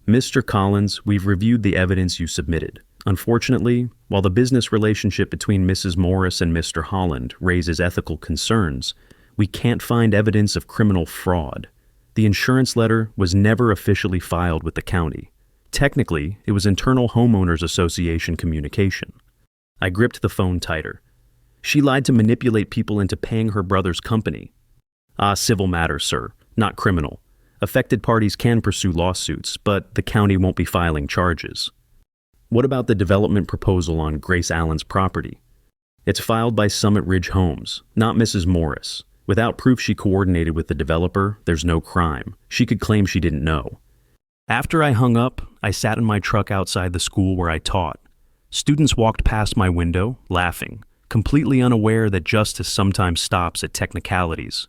[SPEAKER 1] Mr. Collins, we've reviewed the evidence you submitted. Unfortunately, while the business relationship between Mrs. Morris and Mr. Holland raises ethical concerns, we can't find evidence of criminal fraud. The insurance letter was never officially filed with the county. Technically, it was internal homeowners association communication. I gripped the phone tighter. She lied to manipulate people into paying her brother's company. Civil matter, sir, not criminal. Affected parties can pursue lawsuits, but the county won't be filing charges. What about the development proposal on Grace Allen's property? It's filed by Summit Ridge Homes, not Mrs. Morris. Without proof she coordinated with the developer, there's no crime. She could claim she didn't know. After I hung up, I sat in my truck outside the school where I taught. Students walked past my window, laughing, completely unaware that justice sometimes stops at technicalities.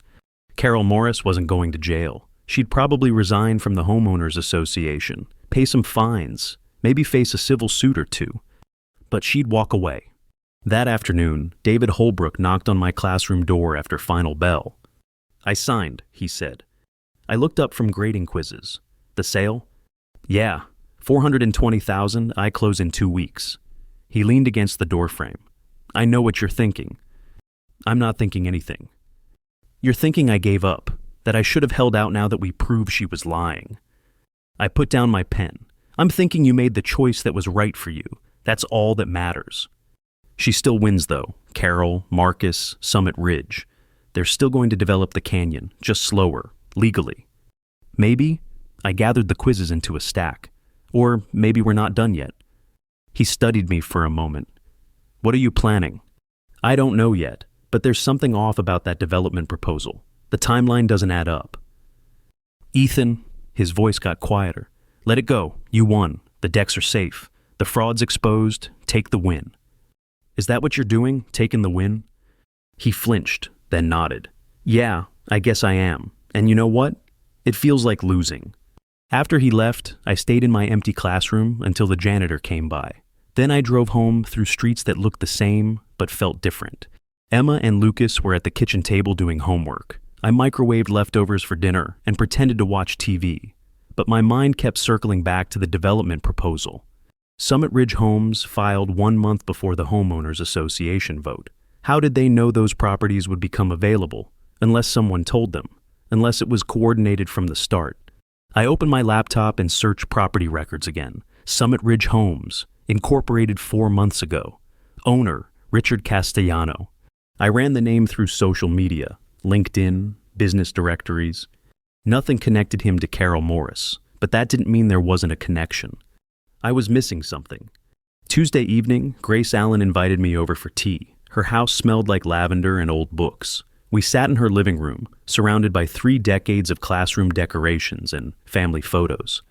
[SPEAKER 1] Carol Morris wasn't going to jail. She'd probably resign from the homeowners association, pay some fines, maybe face a civil suit or two. But she'd walk away. That afternoon, David Holbrook knocked on my classroom door after final bell. I signed, he said. I looked up from grading quizzes. The sale? Yeah, $420,000, I close in 2 weeks. He leaned against the doorframe. I know what you're thinking. I'm not thinking anything. You're thinking I gave up, that I should have held out now that we proved she was lying. I put down my pen. I'm thinking you made the choice that was right for you. That's all that matters. She still wins, though. Carol, Marcus, Summit Ridge. They're still going to develop the canyon, just slower, legally. Maybe I gathered the quizzes into a stack. Or maybe we're not done yet. He studied me for a moment. What are you planning? I don't know yet, but there's something off about that development proposal. The timeline doesn't add up. Ethan, his voice got quieter. Let it go. You won. The decks are safe. The fraud's exposed. Take the win. Is that what you're doing, taking the win? He flinched, then nodded. Yeah, I guess I am. And you know what? It feels like losing. After he left, I stayed in my empty classroom until the janitor came by. Then I drove home through streets that looked the same, but felt different. Emma and Lucas were at the kitchen table doing homework. I microwaved leftovers for dinner and pretended to watch TV. But my mind kept circling back to the development proposal. Summit Ridge Homes filed 1 month before the Homeowners Association vote. How did they know those properties would become available? Unless someone told them. Unless it was coordinated from the start. I opened my laptop and searched property records again. Summit Ridge Homes, incorporated 4 months ago. Owner, Richard Castellano. I ran the name through social media, LinkedIn, business directories. Nothing connected him to Carol Morris, but that didn't mean there wasn't a connection. I was missing something. Tuesday evening, Grace Allen invited me over for tea. Her house smelled like lavender and old books. We sat in her living room, surrounded by 3 decades of classroom decorations and family photos.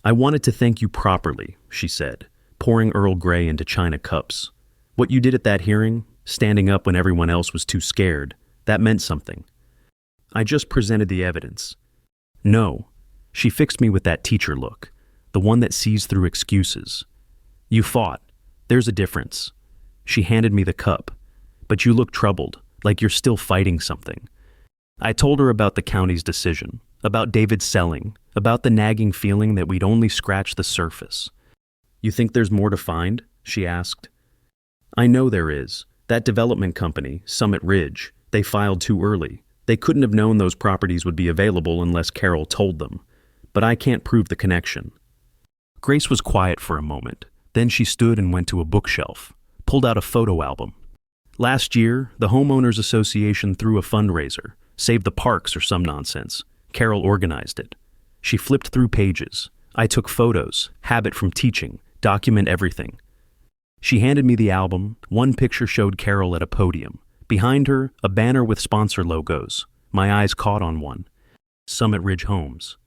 [SPEAKER 1] "I wanted to thank you properly," she said, pouring Earl Grey into china cups. "What you did at that hearing, standing up when everyone else was too scared, that meant something." I just presented the evidence. "No." She fixed me with that teacher look, the one that sees through excuses. "You fought. There's a difference." She handed me the cup. "But you look troubled, like you're still fighting something." I told her about the county's decision, about David selling, about the nagging feeling that we'd only scratched the surface. "You think there's more to find?" she asked. "I know there is. That development company, Summit Ridge, they filed too early. They couldn't have known those properties would be available unless Carol told them. But I can't prove the connection." Grace was quiet for a moment. Then she stood and went to a bookshelf, pulled out a photo album. "Last year, the Homeowners Association threw a fundraiser, Save the Parks or some nonsense. Carol organized it. She flipped through pages. I took photos, habit from teaching, document everything. She handed me the album. One picture showed Carol at a podium. Behind her, a banner with sponsor logos. My eyes caught on one. Summit Ridge Homes.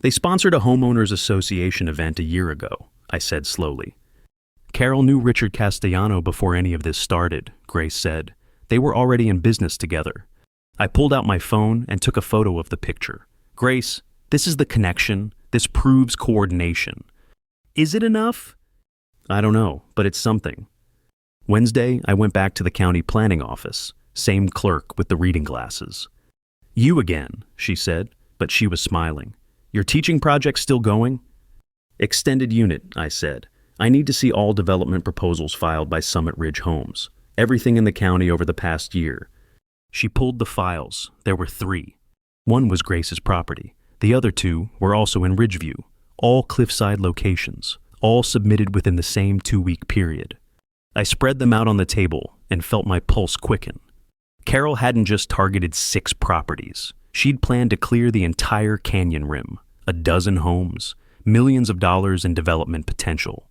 [SPEAKER 1] "They sponsored a Homeowners Association event a year ago," I said slowly. "Carol knew Richard Castellano before any of this started," Grace said. "They were already in business together." I pulled out my phone and took a photo of the picture. "Grace, this is the connection. This proves coordination." "Is it enough?" "I don't know, but it's something." Wednesday, I went back to the county planning office. Same clerk with the reading glasses. "You again," she said, but she was smiling. "Your teaching project still going?" "Extended unit," I said. "I need to see all development proposals filed by Summit Ridge Homes. Everything in the county over the past year." She pulled the files. There were 3. One was Grace's property. The other 2 were also in Ridgeview. All cliffside locations. All submitted within the same 2-week period. I spread them out on the table and felt my pulse quicken. Carol hadn't just targeted 6 properties. She'd planned to clear the entire canyon rim. 12 homes. Millions of dollars in development potential.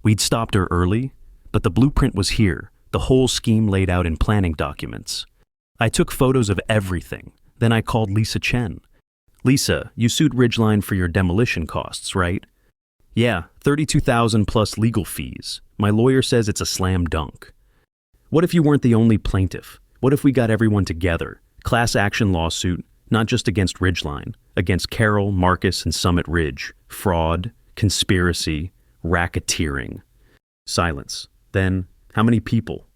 [SPEAKER 1] We'd stopped her early, but the blueprint was here, the whole scheme laid out in planning documents. I took photos of everything. Then I called Lisa Chen. "Lisa, you sued Ridgeline for your demolition costs, right?" "Yeah, $32,000 plus legal fees. My lawyer says it's a slam dunk." "What if you weren't the only plaintiff? What if we got everyone together? Class action lawsuit, not just against Ridgeline, against Carol, Marcus, and Summit Ridge. Fraud, conspiracy, racketeering." Silence. Then, how many people?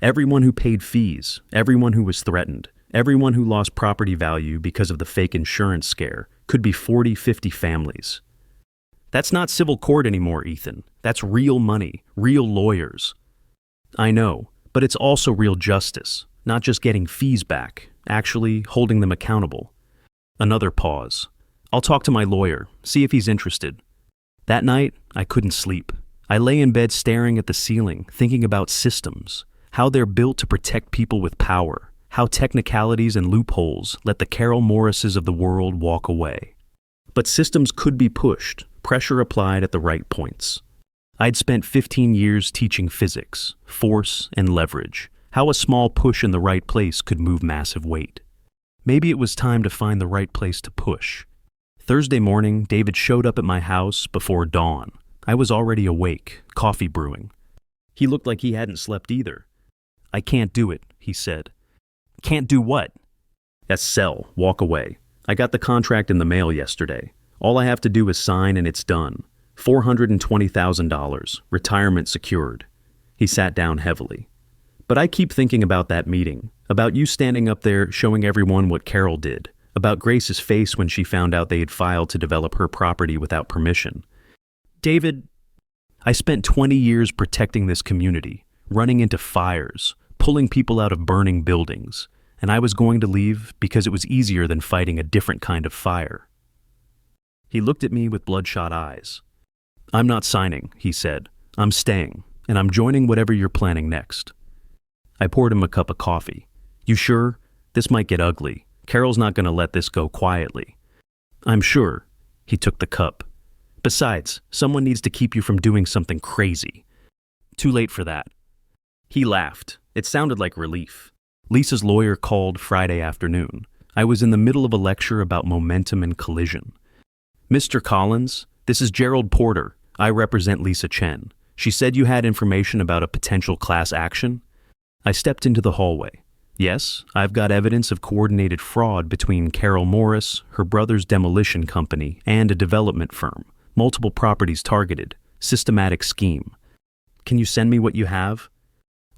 [SPEAKER 1] Everyone who paid fees, everyone who was threatened, everyone who lost property value because of the fake insurance scare. Could be 40, 50 families. "That's not civil court anymore, Ethan. That's real money, real lawyers." "I know, but it's also real justice, not just getting fees back, actually holding them accountable." Another pause. "I'll talk to my lawyer, see if he's interested." That night, I couldn't sleep. I lay in bed staring at the ceiling, thinking about systems, how they're built to protect people with power, how technicalities and loopholes let the Carol Morrises of the world walk away. But systems could be pushed, pressure applied at the right points. I'd spent 15 years teaching physics, force, and leverage, how a small push in the right place could move massive weight. Maybe it was time to find the right place to push. Thursday morning, David showed up at my house before dawn. I was already awake, coffee brewing. He looked like he hadn't slept either. "I can't do it," he said. "Can't do what?" "Sell, walk away. I got the contract in the mail yesterday. All I have to do is sign and it's done. $420,000, retirement secured." He sat down heavily. "But I keep thinking about that meeting, about you standing up there showing everyone what Carol did, about Grace's face when she found out they had filed to develop her property without permission. David, I spent 20 years protecting this community, running into fires, pulling people out of burning buildings, and I was going to leave because it was easier than fighting a different kind of fire." He looked at me with bloodshot eyes. "I'm not signing," he said. "I'm staying, and I'm joining whatever you're planning next." I poured him a cup of coffee. "You sure? This might get ugly. Carol's not going to let this go quietly." "I'm sure." He took the cup. Besides, someone needs to keep you from doing something crazy. Too late for that. He laughed. It sounded like relief. Lisa's lawyer called Friday afternoon. I was in the middle of a lecture about momentum and collision. Mr. Collins, this is Gerald Porter. I represent Lisa Chen. She said you had information about a potential class action. I stepped into the hallway. Yes, I've got evidence of coordinated fraud between Carol Morris, her brother's demolition company, and a development firm. Multiple properties targeted. Systematic scheme. Can you send me what you have?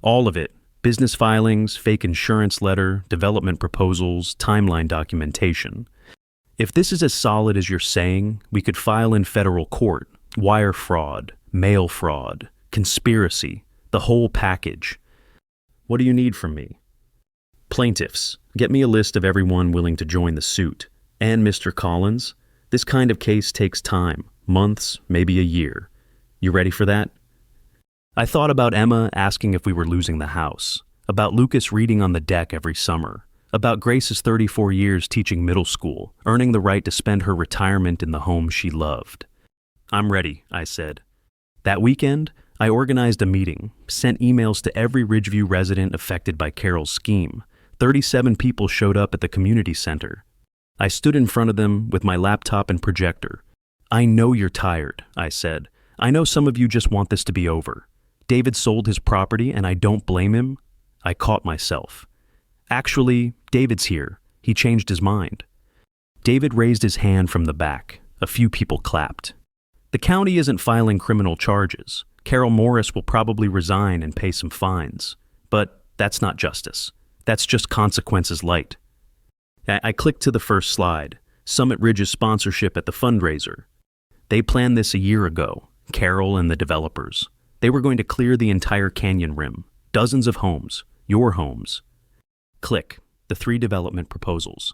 [SPEAKER 1] All of it. Business filings, fake insurance letter, development proposals, timeline documentation. If this is as solid as you're saying, we could file in federal court. Wire fraud, mail fraud, conspiracy, the whole package. What do you need from me? Plaintiffs, get me a list of everyone willing to join the suit. And Mr. Collins, this kind of case takes time, months, maybe a year. You ready for that? I thought about Emma asking if we were losing the house, about Lucas reading on the deck every summer, about Grace's 34 years teaching middle school, earning the right to spend her retirement in the home she loved. I'm ready, I said. That weekend, I organized a meeting, sent emails to every Ridgeview resident affected by Carol's scheme. 37 people showed up at the community center. I stood in front of them with my laptop and projector. I know you're tired, I said. I know some of you just want this to be over. David sold his property and I don't blame him. I caught myself. Actually, David's here. He changed his mind. David raised his hand from the back. A few people clapped. The county isn't filing criminal charges. Carol Morris will probably resign and pay some fines. But that's not justice. That's just consequences light. I clicked to the first slide. Summit Ridge's sponsorship at the fundraiser. They planned this a year ago, Carol and the developers. They were going to clear the entire canyon rim. Dozens of homes. Your homes. Click. The 3 development proposals.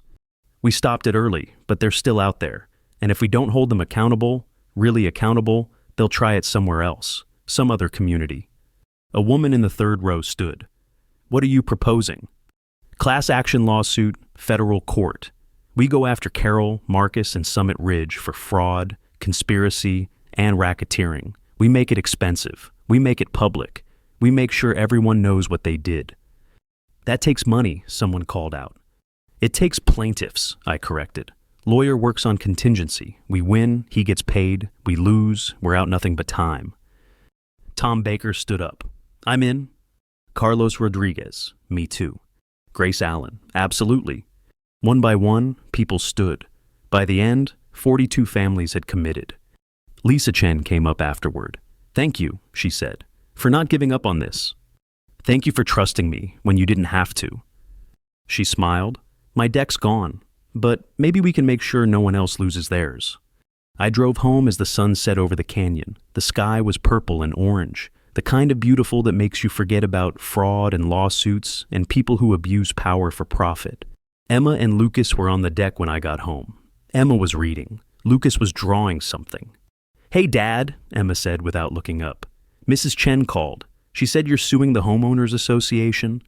[SPEAKER 1] We stopped it early, but they're still out there. And if we don't hold them accountable, really accountable, they'll try it somewhere else. Some other community. A woman in the 3rd row stood. What are you proposing? Class action lawsuit, federal court. We go after Carol, Marcus, and Summit Ridge for fraud, conspiracy, and racketeering. We make it expensive. We make it public. We make sure everyone knows what they did. That takes money, someone called out. It takes plaintiffs, I corrected. Lawyer works on contingency. We win, he gets paid. We lose, we're out nothing but time. Tom Baker stood up. I'm in. Carlos Rodriguez, me too. Grace Allen, absolutely. One by one, people stood. By the end, 42 families had committed. Lisa Chen came up afterward. Thank you, she said, for not giving up on this. Thank you for trusting me when you didn't have to. She smiled. My deck's gone, but maybe we can make sure no one else loses theirs. I drove home as the sun set over the canyon. The sky was purple and orange, the kind of beautiful that makes you forget about fraud and lawsuits and people who abuse power for profit. Emma and Lucas were on the deck when I got home. Emma was reading. Lucas was drawing something. Hey, Dad, Emma said without looking up. Mrs. Chen called. She said you're suing the homeowners association.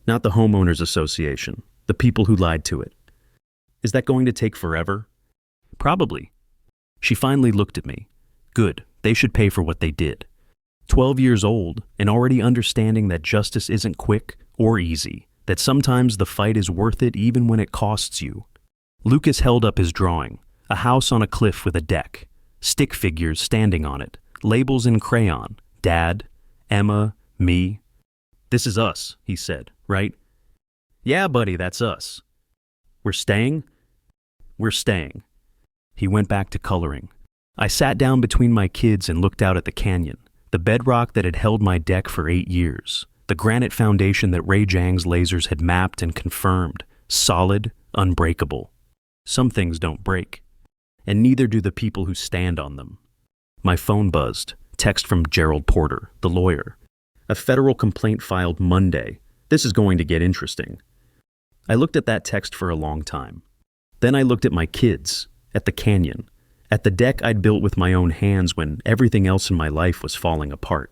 [SPEAKER 1] Not the homeowners association, the people who lied to it. Is that going to take forever? Probably. She finally looked at me. Good, they should pay for what they did. 12 years old and already understanding that justice isn't quick or easy, that sometimes the fight is worth it even when it costs you. Lucas held up his drawing, a house on a cliff with a deck, stick figures standing on it, labels in crayon, Dad, Emma, me. This is us, he said, right? Yeah, buddy, that's us. We're staying? We're staying. He went back to coloring. I sat down between my kids and looked out at the canyon, the bedrock that had held my deck for 8 years, the granite foundation that Ray Jang's lasers had mapped and confirmed, solid, unbreakable. Some things don't break, and neither do the people who stand on them. My phone buzzed, text from Gerald Porter, the lawyer. A federal complaint filed Monday. This is going to get interesting. I looked at that text for a long time. Then I looked at my kids, at the canyon, at the deck I'd built with my own hands when everything else in my life was falling apart.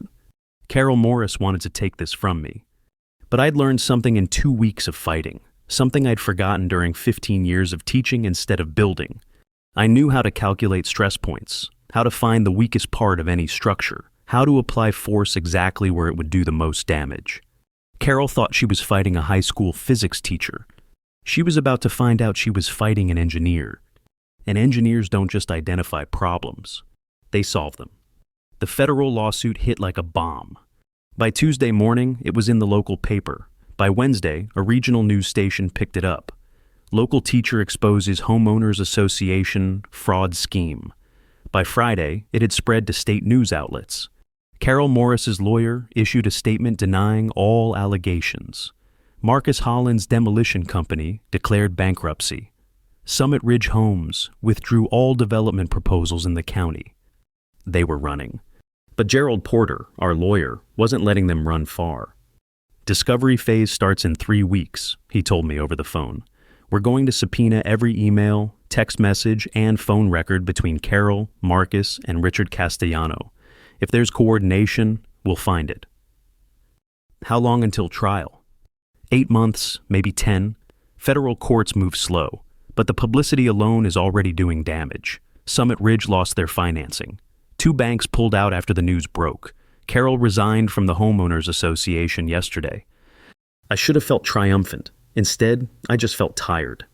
[SPEAKER 1] Carol Morris wanted to take this from me. But I'd learned something in 2 weeks of fighting, something I'd forgotten during 15 years of teaching instead of building. I knew how to calculate stress points, how to find the weakest part of any structure, how to apply force exactly where it would do the most damage. Carol thought she was fighting a high school physics teacher. She was about to find out she was fighting an engineer. And engineers don't just identify problems. They solve them. The federal lawsuit hit like a bomb. By Tuesday morning, it was in the local paper. By Wednesday, a regional news station picked it up. Local teacher exposes homeowners association fraud scheme. By Friday, it had spread to state news outlets. Carol Morris's lawyer issued a statement denying all allegations. Marcus Holland's demolition company declared bankruptcy. Summit Ridge Homes withdrew all development proposals in the county. They were running. But Gerald Porter, our lawyer, wasn't letting them run far. Discovery phase starts in 3 weeks, he told me over the phone. We're going to subpoena every email, text message, and phone record between Carol, Marcus, and Richard Castellano. If there's coordination, we'll find it. How long until trial? 8 months, maybe 10. Federal courts move slow, but the publicity alone is already doing damage. Summit Ridge lost their financing. 2 banks pulled out after the news broke. Carol resigned from the homeowners association yesterday. I should have felt triumphant. Instead, I just felt tired.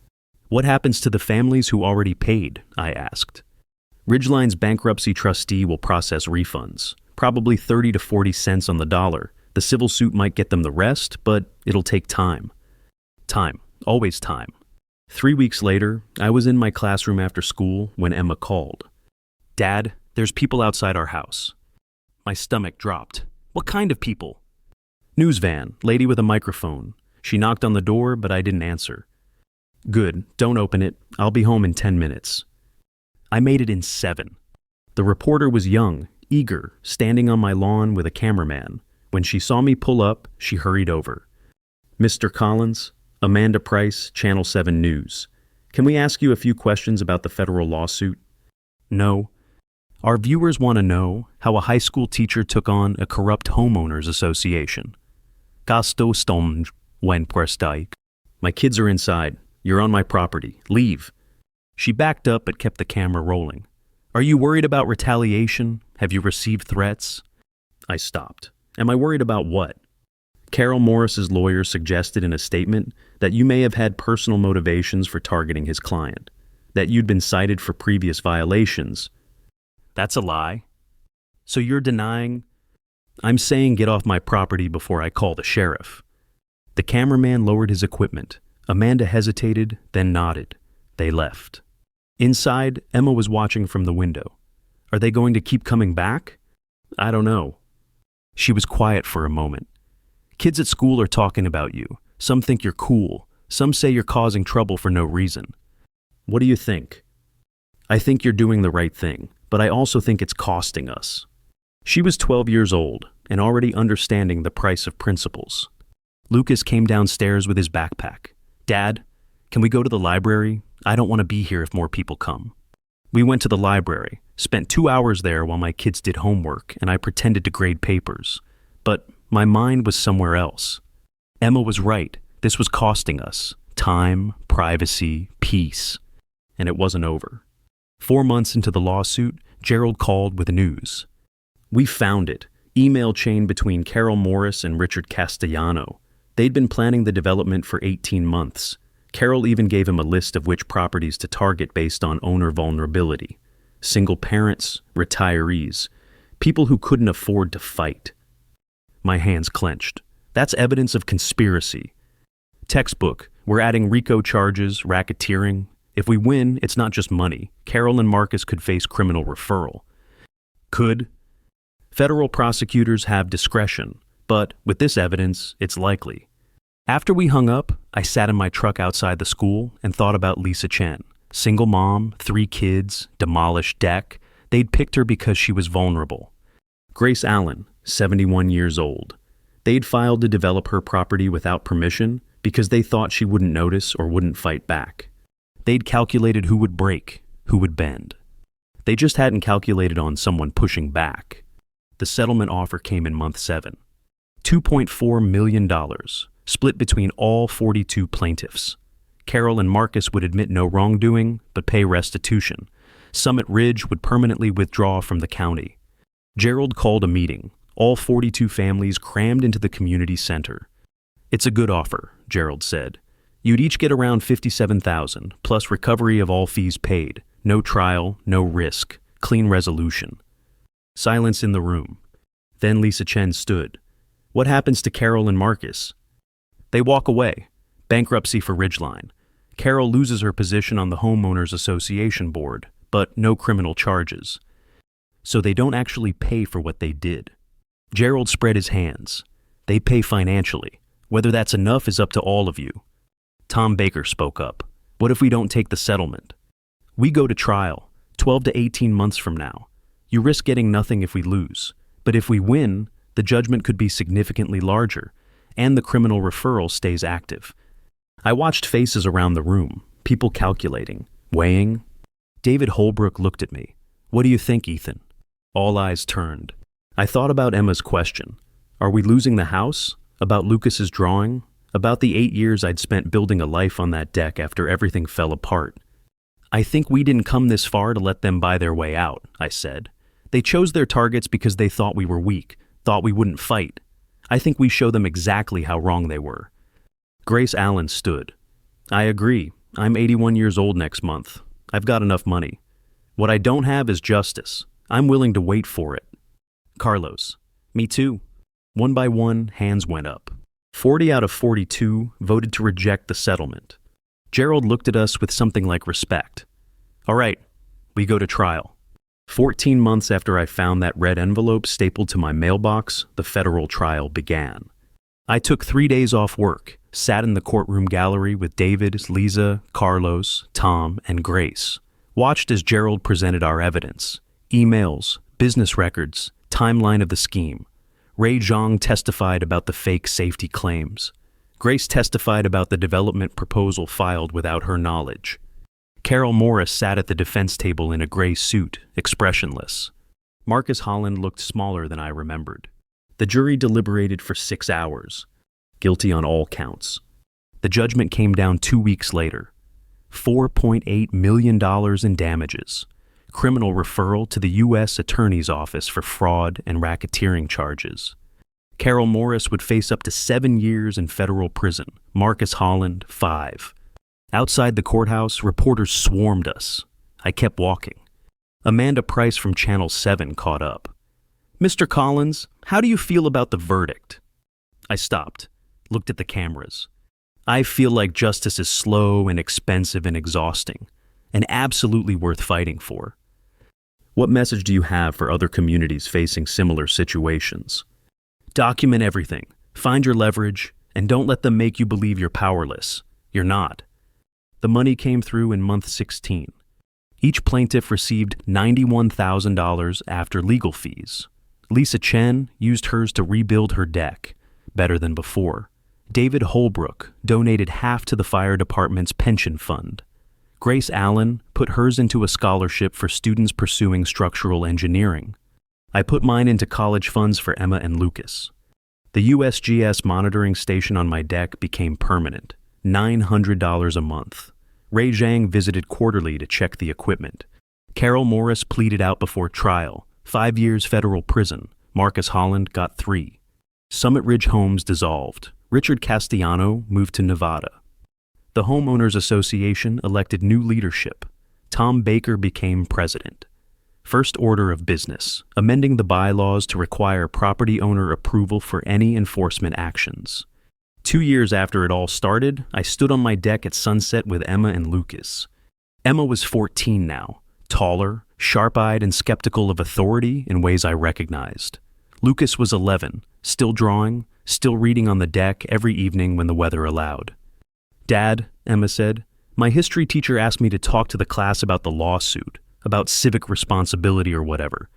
[SPEAKER 1] What happens to the families who already paid? I asked. Ridgeline's bankruptcy trustee will process refunds, probably 30 to 40 cents on the dollar. The civil suit might get them the rest, but it'll take time. Time. Always time. 3 weeks later, I was in my classroom after school when Emma called. Dad, there's people outside our house. My stomach dropped. What kind of people? News van, lady with a microphone. She knocked on the door, but I didn't answer. Good, don't open it. I'll be home in 10 minutes. I made it in 7. The reporter was young, eager, standing on my lawn with a cameraman. When she saw me pull up, she hurried over. Mr. Collins, Amanda Price, Channel 7 News. Can we ask you a few questions about the federal lawsuit? No. Our viewers want to know how a high school teacher took on a corrupt homeowners association. Gasto stom when puestai. My kids are inside. You're on my property. Leave. She backed up but kept the camera rolling. Are you worried about retaliation? Have you received threats? I stopped. Am I worried about what? Carol Morris's lawyer suggested in a statement that you may have had personal motivations for targeting his client, that you'd been cited for previous violations. That's a lie. So you're denying? I'm saying get off my property before I call the sheriff. The cameraman lowered his equipment. Amanda hesitated, then nodded. They left. Inside, Emma was watching from the window. Are they going to keep coming back? I don't know. She was quiet for a moment. Kids at school are talking about you. Some think you're cool. Some say you're causing trouble for no reason. What do you think? I think you're doing the right thing, but I also think it's costing us. She was 12 years old and already understanding the price of principles. Lucas came downstairs with his backpack. Dad, can we go to the library? I don't want to be here if more people come. We went to the library, spent 2 hours there while my kids did homework and I pretended to grade papers. But my mind was somewhere else. Emma was right. This was costing us time, privacy, peace. And it wasn't over. 4 months into the lawsuit, Gerald called with the news. We found it. Email chain between Carol Morris and Richard Castellano. They'd been planning the development for 18 months. Carol even gave him a list of which properties to target based on owner vulnerability. Single parents, retirees, people who couldn't afford to fight. My hands clenched. That's evidence of conspiracy. Textbook, we're adding RICO charges, racketeering. If we win, it's not just money. Carol and Marcus could face criminal referral. Could. Federal prosecutors have discretion, but with this evidence, it's likely. After we hung up, I sat in my truck outside the school and thought about Lisa Chen. Single mom, 3 kids, demolished deck. They'd picked her because she was vulnerable. Grace Allen, 71 years old. They'd filed to develop her property without permission because they thought she wouldn't notice or wouldn't fight back. They'd calculated who would break, who would bend. They just hadn't calculated on someone pushing back. The settlement offer came in month 7. $2.4 million, split between all 42 plaintiffs. Carol and Marcus would admit no wrongdoing, but pay restitution. Summit Ridge would permanently withdraw from the county. Gerald called a meeting, all 42 families crammed into the community center. "It's a good offer," Gerald said. "You'd each get around $57,000, plus recovery of all fees paid. No trial, no risk, clean resolution." Silence in the room. Then Lisa Chen stood. "What happens to Carol and Marcus?" "They walk away. Bankruptcy for Ridgeline. Carol loses her position on the Homeowners Association board, but no criminal charges. So they don't actually pay for what they did." Gerald spread his hands. "They pay financially. Whether that's enough is up to all of you." Tom Baker spoke up. "What if we don't take the settlement? We go to trial, 12 to 18 months from now. You risk getting nothing if we lose. But if we win, the judgment could be significantly larger, and the criminal referral stays active." I watched faces around the room, people calculating, weighing. David Holbrook looked at me. "What do you think, Ethan?" All eyes turned. I thought about Emma's question. Are we losing the house? About Lucas's drawing? About the 8 years I'd spent building a life on that deck after everything fell apart? "I think we didn't come this far to let them buy their way out," I said. "They chose their targets because they thought we were weak, thought we wouldn't fight. I think we show them exactly how wrong they were." Grace Allen stood. "I agree. I'm 81 years old next month. I've got enough money. What I don't have is justice. I'm willing to wait for it." Carlos: "Me too." One by one, hands went up. 40 out of 42 voted to reject the settlement. Gerald looked at us with something like respect. "All right, we go to trial." 14 months after I found that red envelope stapled to my mailbox, the federal trial began. I took 3 days off work, sat in the courtroom gallery with David, Lisa, Carlos, Tom, and Grace, watched as Gerald presented our evidence, emails, business records, timeline of the scheme. Ray Zhang testified about the fake safety claims. Grace testified about the development proposal filed without her knowledge. Carol Morris sat at the defense table in a gray suit, expressionless. Marcus Holland looked smaller than I remembered. The jury deliberated for 6 hours. Guilty on all counts. The judgment came down 2 weeks later. $4.8 million in damages. Criminal referral to the U.S. Attorney's Office for fraud and racketeering charges. Carol Morris would face up to 7 years in federal prison. Marcus Holland, 5. Outside the courthouse, reporters swarmed us. I kept walking. Amanda Price from Channel 7 caught up. "Mr. Collins, how do you feel about the verdict?" I stopped, looked at the cameras. "I feel like justice is slow and expensive and exhausting, and absolutely worth fighting for." What message do you have for other communities facing similar situations? Document everything, find your leverage, and don't let them make you believe you're powerless. You're not. The money came through in month 16. Each plaintiff received $91,000 after legal fees. Lisa Chen used hers to rebuild her deck, better than before. David Holbrook donated half to the fire department's pension fund. Grace Allen put hers into a scholarship for students pursuing structural engineering. I put mine into college funds for Emma and Lucas. The USGS monitoring station on my deck became permanent, $900 a month. Ray Zhang visited quarterly to check the equipment. Carol Morris pleaded out before trial, 5 years federal prison. Marcus Holland got 3. Summit Ridge Homes dissolved. Richard Castellano moved to Nevada. The Homeowners Association elected new leadership. Tom Baker became president. First order of business, amending the bylaws to require property owner approval for any enforcement actions. 2 years after it all started, I stood on my deck at sunset with Emma and Lucas. Emma was 14 now, taller, sharp-eyed and skeptical of authority in ways I recognized. Lucas was 11, still drawing, still reading on the deck every evening when the weather allowed. "Dad," Emma said, "my history teacher asked me to talk to the class about the lawsuit, about civic responsibility or whatever.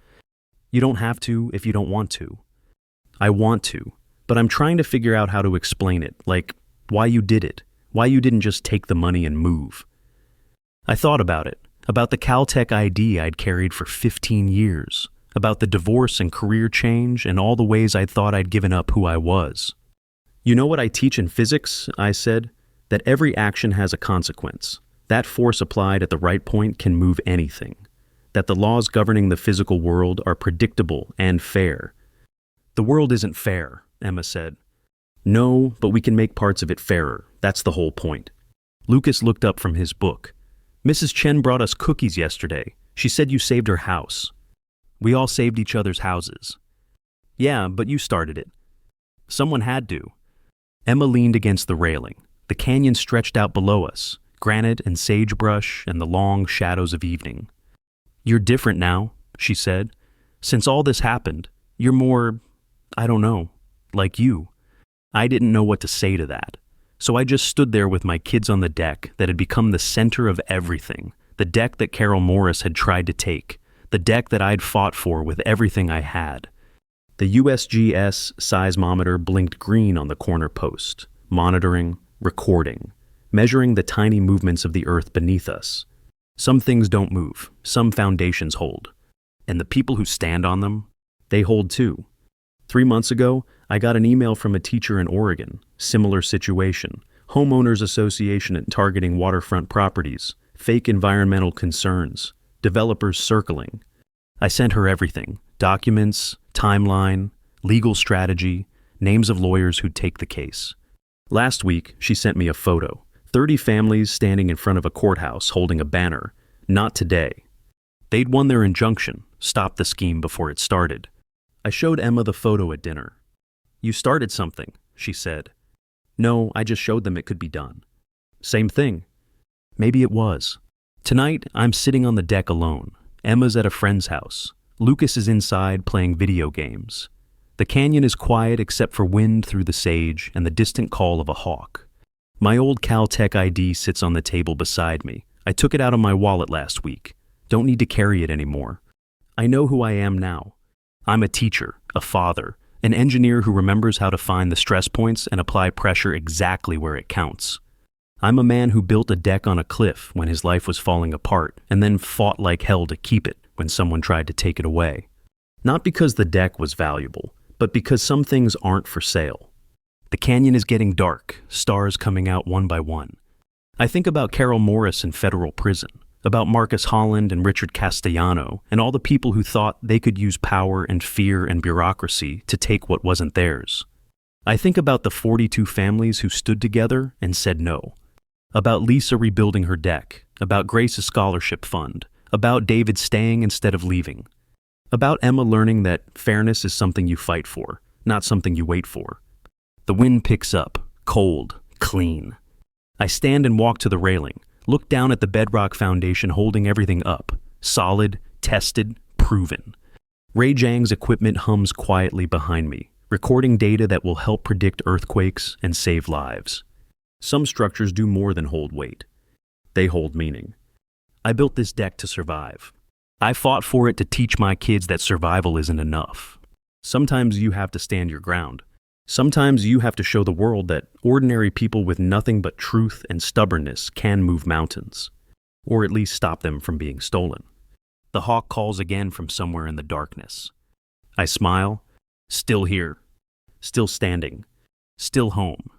[SPEAKER 1] You don't have to if you don't want to." "I want to, but I'm trying to figure out how to explain it, like why you did it, why you didn't just take the money and move." I thought about it, about the Caltech ID I'd carried for 15 years, about the divorce and career change and all the ways I'd thought I'd given up who I was. "You know what I teach in physics?" I said. "That every action has a consequence. That force applied at the right point can move anything. that the laws governing the physical world are predictable and fair. The world isn't fair, Emma said. No, but we can make parts of it fairer. That's the whole point. Lucas looked up from his book. Mrs. Chen brought us cookies yesterday. She said you saved her house. We all saved each other's houses. Yeah, but you started it. Someone had to. Emma leaned against the railing. The canyon stretched out below us, granite and sagebrush and the long shadows of evening. You're different now, she said. Since all this happened, you're more, I don't know, like you. I didn't know what to say to that. So I just stood there with my kids on the deck that had become the center of everything, the deck that Carol Morris had tried to take, the deck that I'd fought for with everything I had. The USGS seismometer blinked green on the corner post, monitoring, recording, measuring the tiny movements of the earth beneath us. Some things don't move, some foundations hold. And the people who stand on them, they hold too. 3 months ago, I got an email from a teacher in Oregon, similar situation, homeowners association targeting waterfront properties, fake environmental concerns, developers circling. I sent her everything, documents, timeline, legal strategy, names of lawyers who'd take the case. Last week, she sent me a photo, 30 families standing in front of a courthouse holding a banner, "Not today." They'd won their injunction, stopped the scheme before it started. I showed Emma the photo at dinner. You started something, she said. No, I just showed them it could be done. Same thing. Maybe it was. Tonight, I'm sitting on the deck alone. Emma's at a friend's house. Lucas is inside playing video games. The canyon is quiet except for wind through the sage and the distant call of a hawk. My old Caltech ID sits on the table beside me. I took it out of my wallet last week. Don't need to carry it anymore. I know who I am now. I'm a teacher, a father, an engineer who remembers how to find the stress points and apply pressure exactly where it counts. I'm a man who built a deck on a cliff when his life was falling apart and then fought like hell to keep it when someone tried to take it away. Not because the deck was valuable, but because some things aren't for sale. The canyon is getting dark, stars coming out one by one. I think about Carol Morris in federal prison, about Marcus Holland and Richard Castellano, and all the people who thought they could use power and fear and bureaucracy to take what wasn't theirs. I think about the 42 families who stood together and said no. About Lisa rebuilding her deck, about Grace's scholarship fund, about David staying instead of leaving. About Emma learning that fairness is something you fight for, not something you wait for. The wind picks up, cold, clean. I stand and walk to the railing, look down at the bedrock foundation holding everything up, solid, tested, proven. Ray Zhang's equipment hums quietly behind me, recording data that will help predict earthquakes and save lives. Some structures do more than hold weight. They hold meaning. I built this deck to survive. I fought for it to teach my kids that survival isn't enough. Sometimes you have to stand your ground. Sometimes you have to show the world that ordinary people with nothing but truth and stubbornness can move mountains, or at least stop them from being stolen. The hawk calls again from somewhere in the darkness. I smile, still here, still standing, still home.